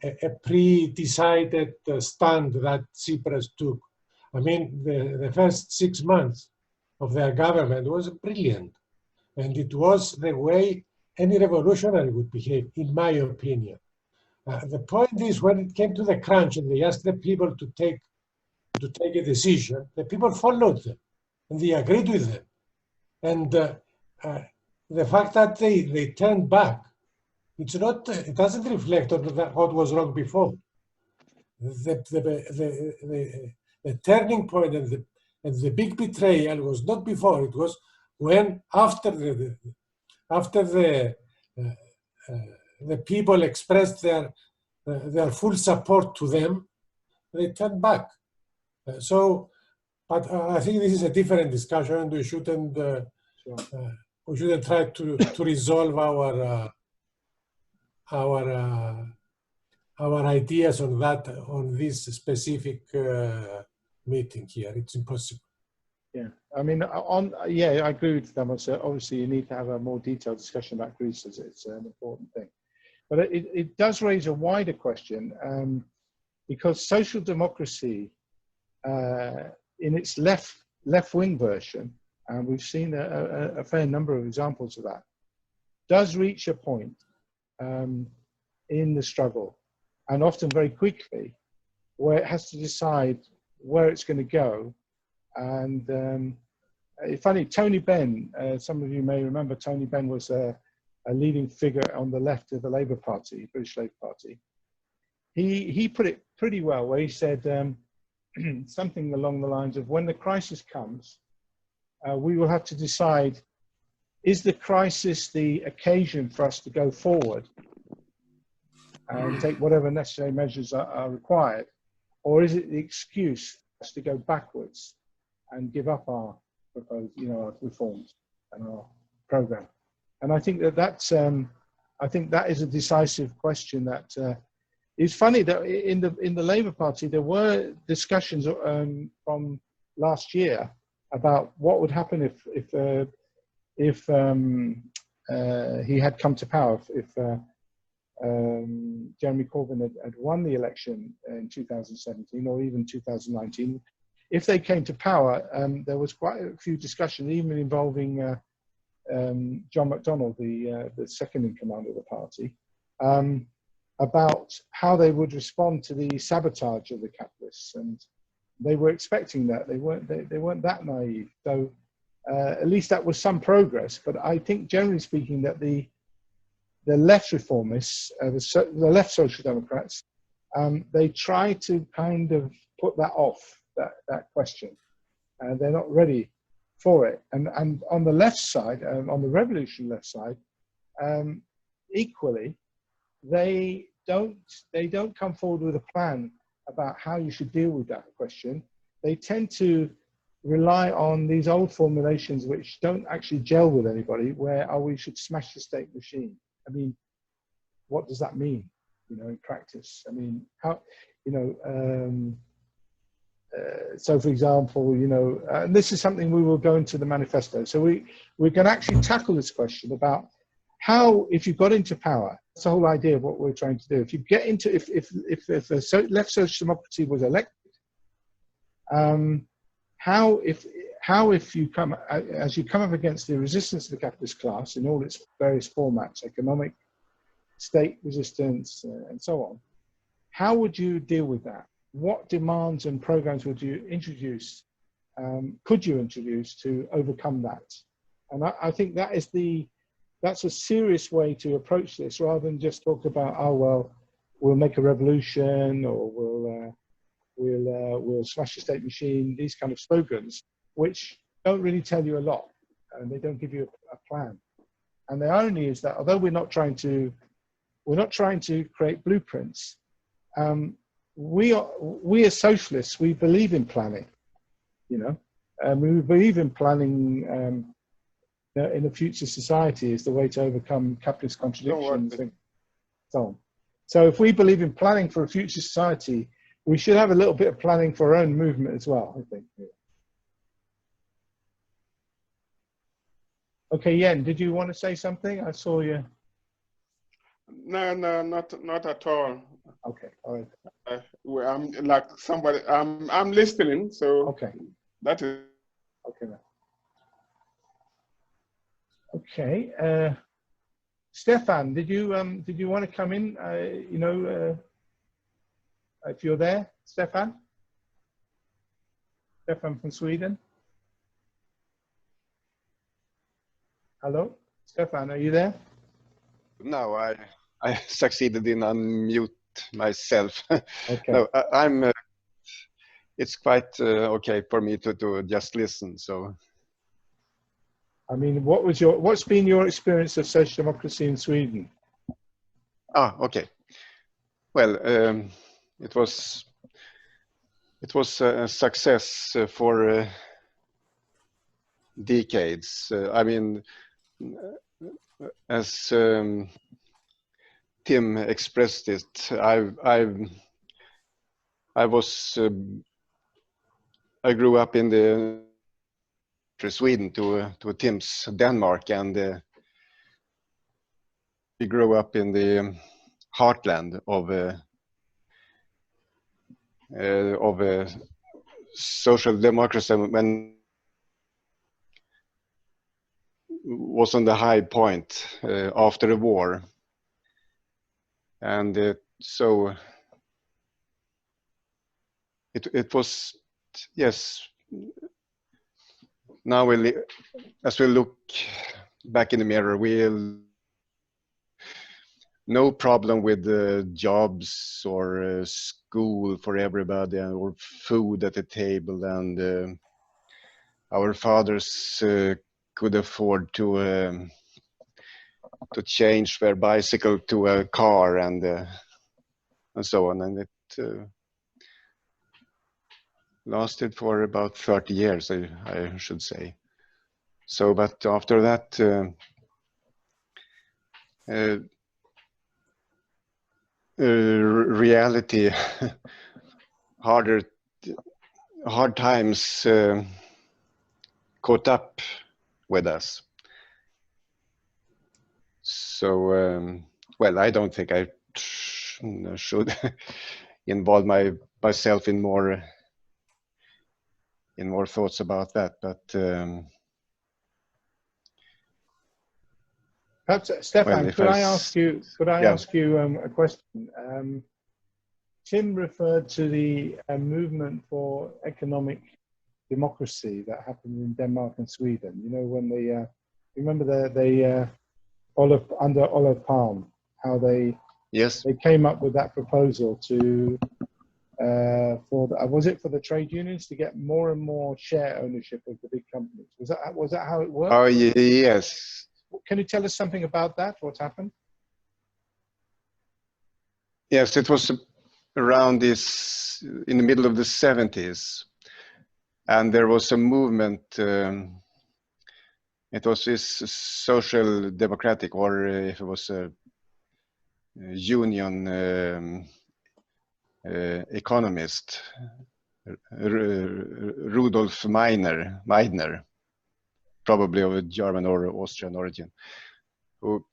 a pre-decided stand that Tsipras took. I mean, the first 6 months of their government was brilliant, and it was the way any revolutionary would behave, in my opinion. The point is, when it came to the crunch and they asked the people to take a decision, the people followed them and they agreed with them. And the fact that they turned back, it doesn't reflect on what was wrong before. The turning point and the big betrayal was not before, it was when after the people expressed their full support to them, they turned back. But I think this is a different discussion, and we shouldn't try to resolve our ideas on that on this specific meeting here. It's impossible. Yeah, I mean, I agree with them. So obviously, you need to have a more detailed discussion about Greece, as it's an important thing. But it does raise a wider question, because social democracy, in its left-wing version, and we've seen a fair number of examples of that, does reach a point in the struggle, and often very quickly, where it has to decide where it's going to go. And it's funny, Tony Benn, some of you may remember Tony Benn was a leading figure on the left of the Labour Party, British Labour Party. He put it pretty well, where he said something along the lines of, when the crisis comes, we will have to decide, is the crisis the occasion for us to go forward and take whatever necessary measures are required, or is it the excuse for us to go backwards and give up our proposed, our reforms and our program? And I think that's that is a decisive question. That it's funny that in the Labour Party there were discussions from last year about what would happen if he had come to power, if Jeremy Corbyn had won the election in 2017 or even 2019. If they came to power, there was quite a few discussions, even involving John McDonnell, the second in command of the party, about how they would respond to the sabotage of the capitalists, and they were expecting that. They weren't that naive. So at least that was some progress. But I think, generally speaking, that the left reformists, the left social democrats, they try to kind of put that off, that question. They're not ready for it. And on the left side, on the revolution left side, equally, they don't come forward with a plan about how you should deal with that question. They tend to rely on these old formulations which don't actually gel with anybody, where we should smash the state machine. I mean, what does that mean, in practice? I mean, how, so, for example, you know, and this is something we will go into the manifesto. So we can actually tackle this question about how, if you got into power, that's the whole idea of what we're trying to do. If you get into, if a left social democracy was elected, how if you come, as you come up against the resistance of the capitalist class in all its various formats, economic, state resistance, and so on, how would you deal with that? What demands and programs would you introduce, could you introduce to overcome that? And I think that's a serious way to approach this, rather than just talk about, oh, well, we'll make a revolution, or we'll smash the state machine, these kind of slogans, which don't really tell you a lot, and they don't give you a plan. And the irony is that although we're not trying to create blueprints, we as socialists, we believe in planning, you know, and we believe in planning in a future society is the way to overcome capitalist contradictions and so on. So if we believe in planning for a future society, we should have a little bit of planning for our own movement as well, I think. Okay, Yen, did you want to say something? I saw you. No, not at all. Okay, all right. Well, I'm like somebody. I'm listening. So okay, that is okay. Okay, Stefan, did you want to come in? You know, if you're there, Stefan from Sweden. Hello, Stefan, are you there? No, I succeeded in unmute myself. Okay. No, I'm. It's quite okay for me to just listen. So. I mean, what's been your experience of social democracy in Sweden? Ah, okay. Well, it was a success for decades. I mean, as Tim expressed it, I grew up in the Sweden to Tim's Denmark, and we grew up in the heartland of social democracy when was on the high point after the war, and so it was, yes. Now as we look back in the mirror, we'll no problem with jobs or school for everybody, or food at the table, and our fathers could afford to change their bicycle to a car, and so on, and it lasted for about 30 years, I should say. So, but after that, reality, hard times caught up with us. So, well, I don't think I should involve myself in more thoughts about that, but perhaps, Stefan, well, could I ask you a question? Tim referred to the movement for economic democracy that happened in Denmark and Sweden. You know, when they remember under Olive Palm, how they came up with that proposal to was it for the trade unions to get more and more share ownership of the big companies? Was that how it worked? Oh, yes. Can you tell us something about that? What happened? Yes, it was around this, in the middle of the 70s, and there was a movement. It was this social democratic, or if it was a union economist, Rudolf Meidner, probably of a German or Austrian origin, who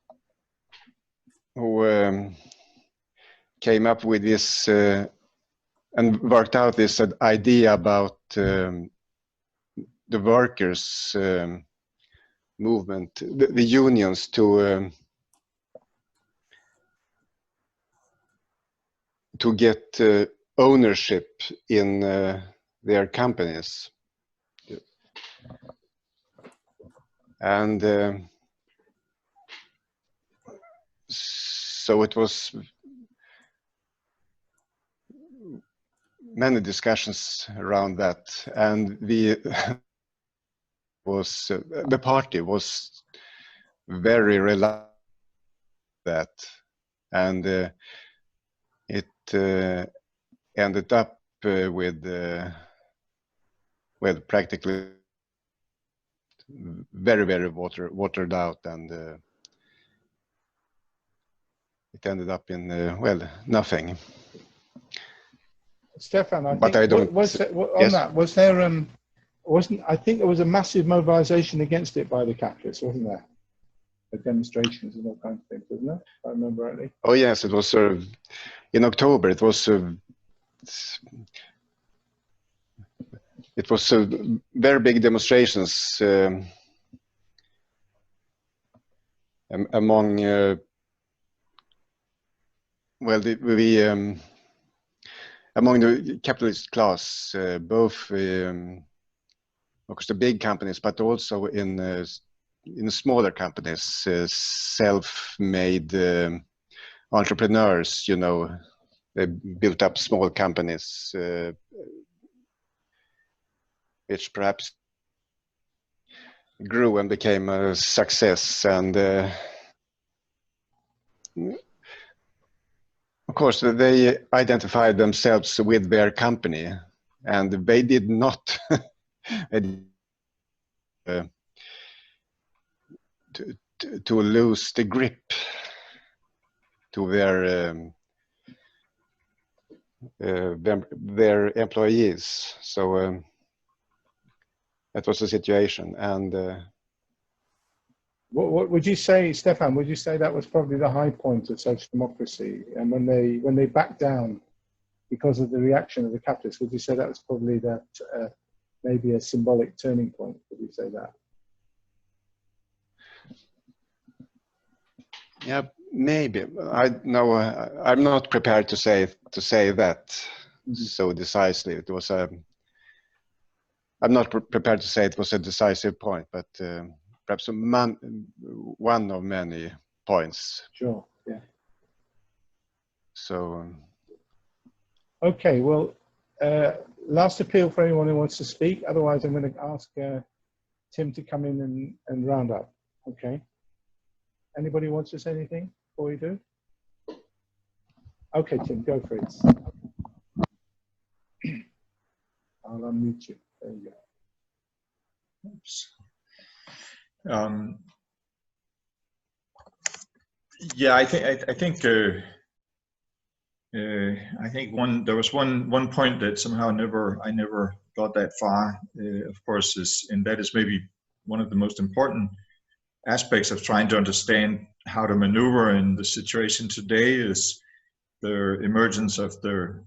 came up with this and worked out this idea about the workers' movement, the unions, to get ownership in their companies. And so it was many discussions around that, and the party was very reluctant to that, and it ended up with practically very watered out, and it ended up in nothing. Stefan, I but think, I don't. On that, was there I think there was a massive mobilization against it by the capitalists, wasn't there? The demonstrations and all kinds of things, wasn't there? If I remember rightly. Oh yes, it was in October. It was very big demonstrations among among the capitalist class, both of course the big companies, but also in smaller companies, self-made entrepreneurs. You know, they built up small companies, which perhaps grew and became a success. And of course, they identified themselves with their company, and they did not to lose the grip to their employees. So that was the situation. And what would you say, Stefan? Would you say that was probably the high point of social democracy? And when they backed down because of the reaction of the capitalists, would you say that was probably that maybe a symbolic turning point? Would you say that? Yeah, maybe. I'm not prepared to say that so decisively. It was I'm not prepared to say it was a decisive point, but perhaps one of many points. Sure. Yeah. So. Okay. Well, last appeal for anyone who wants to speak. Otherwise, I'm going to ask Tim to come in and round up. Okay. Anybody wants to say anything before we do? Okay, Tim, go for it. I'll unmute you. There you go. Oops. Yeah, I think there was one point that somehow I never got that far. Of course, and that is maybe one of the most important aspects of trying to understand how to maneuver in the situation today is the emergence of the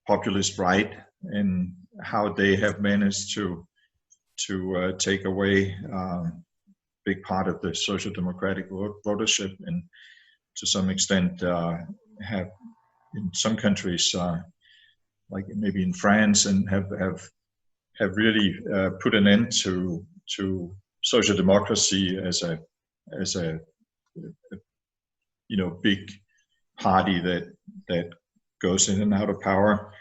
populist right, and how they have managed to take away a big part of the social democratic votership, and to some extent have in some countries like maybe in France, and have really put an end to social democracy as a big party that goes in and out of power.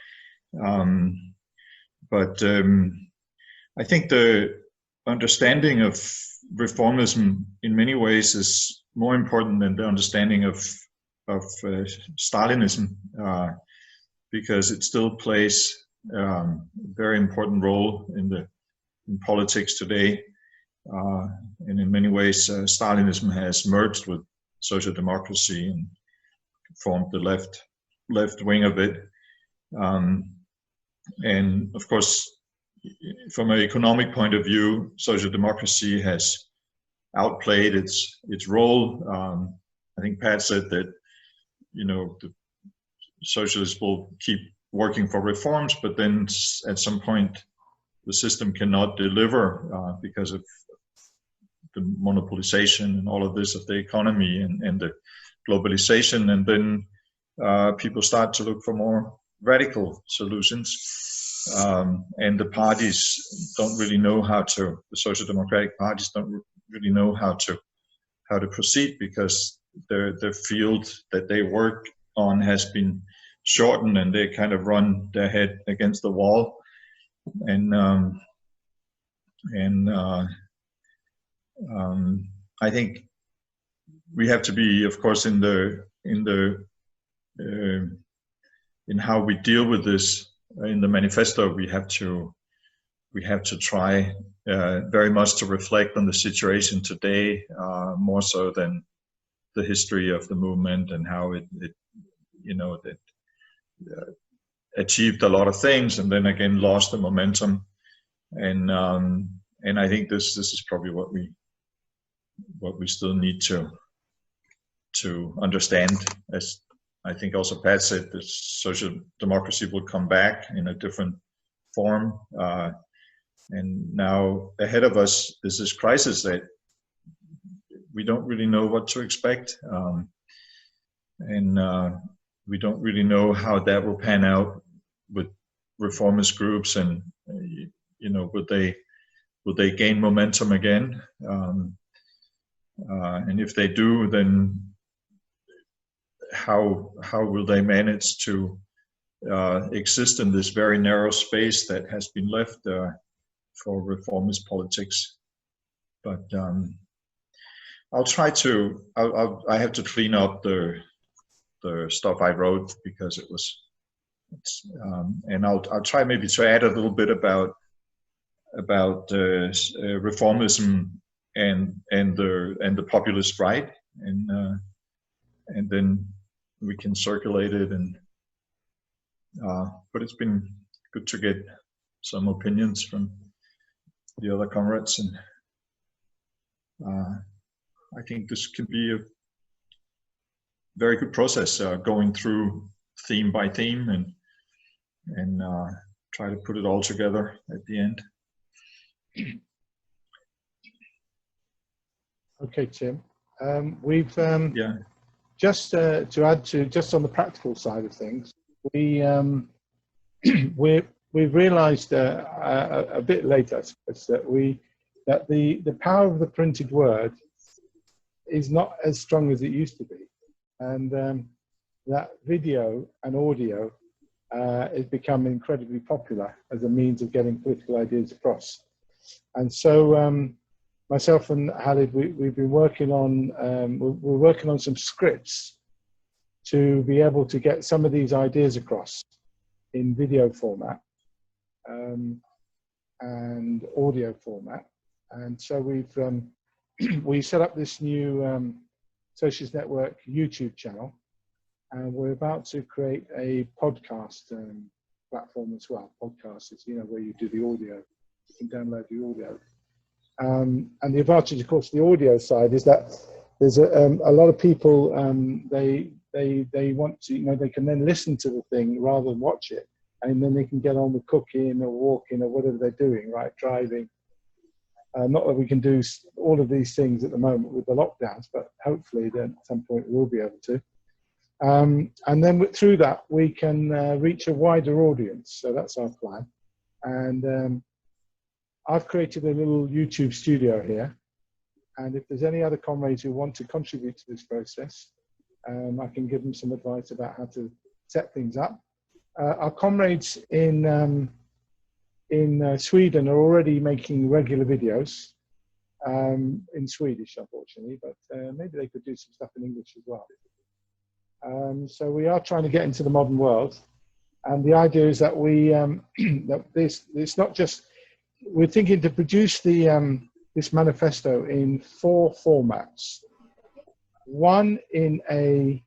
But I think the understanding of reformism in many ways is more important than the understanding of Stalinism, because it still plays a very important role in politics today, and in many ways Stalinism has merged with social democracy and formed the left left wing of it. And of course, from an economic point of view, social democracy has outplayed its role. I think Pat said that, the socialists will keep working for reforms, but then at some point the system cannot deliver because of the monopolization and all of this of the economy and the globalization, and then people start to look for more radical solutions, and the parties don't really know the social democratic parties don't really know how to proceed, because the field that they work on has been shortened, and they kind of run their head against the wall. And I think we have to be, of course, in how we deal with this. In the manifesto, we have to try very much to reflect on the situation today, more so than the history of the movement and how it achieved a lot of things and then again lost the momentum. And I think this is probably what we still need to understand. As I think also Pat said, the social democracy will come back in a different form. And now ahead of us is this crisis that we don't really know what to expect. And we don't really know how that will pan out with reformist groups, and will they gain momentum again? And if they do, then how will they manage to exist in this very narrow space that has been left for reformist politics? But I'll try to. I have to clean up the stuff I wrote, because and I'll try maybe to add a little bit about reformism and the populist right, and then we can circulate it. And but it's been good to get some opinions from the other comrades, and I think this can be a very good process, going through theme by theme and try to put it all together at the end. Okay, Tim. We've just to add to just on the practical side of things, we've realised a bit later, I suppose, that the power of the printed word is not as strong as it used to be, and that video and audio has become incredibly popular as a means of getting political ideas across. And so myself and Khalid, we've been working on we're working on some scripts to be able to get some of these ideas across in video format and audio format. And so we set up this new Socialist Network YouTube channel, and we're about to create a podcast platform as well. Podcast is, where you do the audio, you can download the audio. And the advantage, of course, the audio side is that there's a lot of people, they want to, they can then listen to the thing rather than watch it, and then they can get on with cooking or walking or whatever they're doing, right, driving. Not that we can do all of these things at the moment with the lockdowns, but hopefully then at some point we'll be able to. And then through that, we can reach a wider audience. So that's our plan. And I've created a little YouTube studio here. And if there's any other comrades who want to contribute to this process, I can give them some advice about how to set things up. Our comrades in Sweden are already making regular videos in Swedish, unfortunately, but maybe they could do some stuff in English as well. So we are trying to get into the modern world, and the idea is that it's not just, we're thinking to produce this manifesto in 4 formats. One in a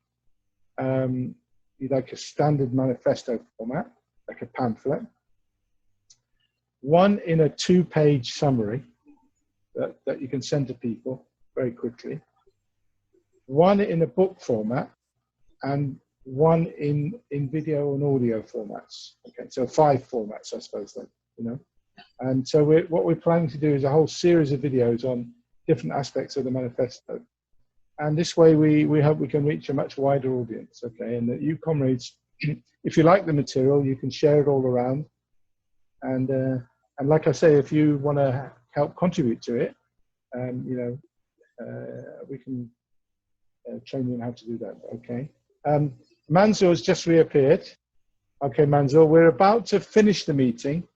be like a standard manifesto format, like a pamphlet. One in a 2-page summary that you can send to people very quickly. One in a book format, and one in video and audio formats. Okay, so 5 formats, I suppose, then, you know. And so what we're planning to do is a whole series of videos on different aspects of the manifesto. And this way we hope we can reach a much wider audience, okay? And that you comrades, if you like the material, you can share it all around. And like I say, if you want to help contribute to it, you know, we can train you on how to do that, okay? Manzoor has just reappeared. Okay, Manzoor, we're about to finish the meeting.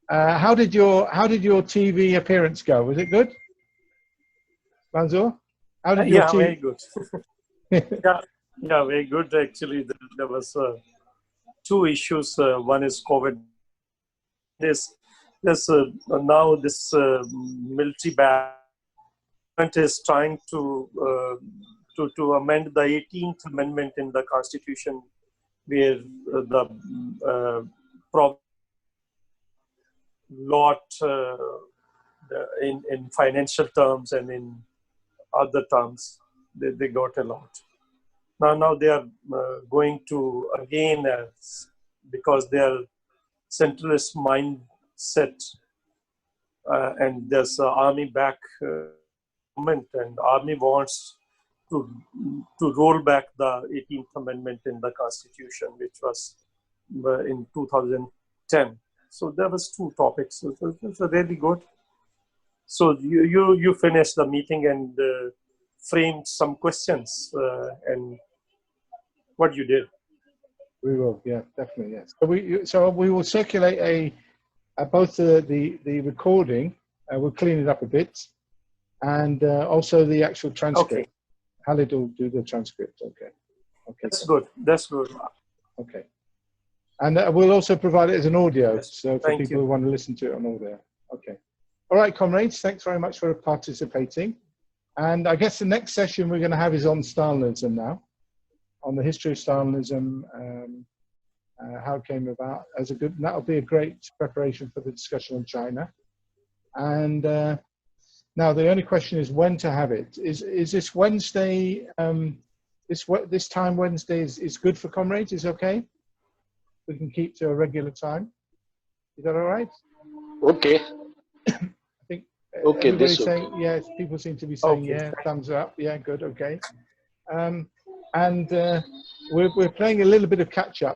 How did your TV appearance go? Was it good, Manzoor? How did your TV? Very good. yeah, very good. Actually, there was 2 issues. One is COVID. Now this military government is trying to amend the 18th Amendment in the Constitution, where the lot in financial terms and in other terms, they got a lot. Now they are going to again, because they are centralist mindset, and there's an army back movement, and army wants to roll back the 18th Amendment in the Constitution, which was in 2010. So there was 2 topics. So it was really good. So you finished the meeting and framed some questions, and what you did. We will, yeah, definitely, yes. So we will circulate both the recording. We'll clean it up a bit, and also the actual transcript. Okay. Khalid will do the transcript. Okay. That's good. That's good. Okay. And we'll also provide it as an audio, so for Thank people you. who want to listen to it on audio. Okay. All right, comrades, thanks very much for participating. And I guess the next session we're going to have is on Stalinism now, on the history of Stalinism, how it came about. That'll be a great preparation for the discussion on China. And now the only question is when to have it. Is this Wednesday? This time Wednesday is good for comrades? Is okay? We can keep to a regular time. Is that all right? Okay. I think Okay, everybody's this saying okay. yes. People seem to be saying Okay. yeah, thumbs up. Yeah, good, okay. And we're playing a little bit of catch up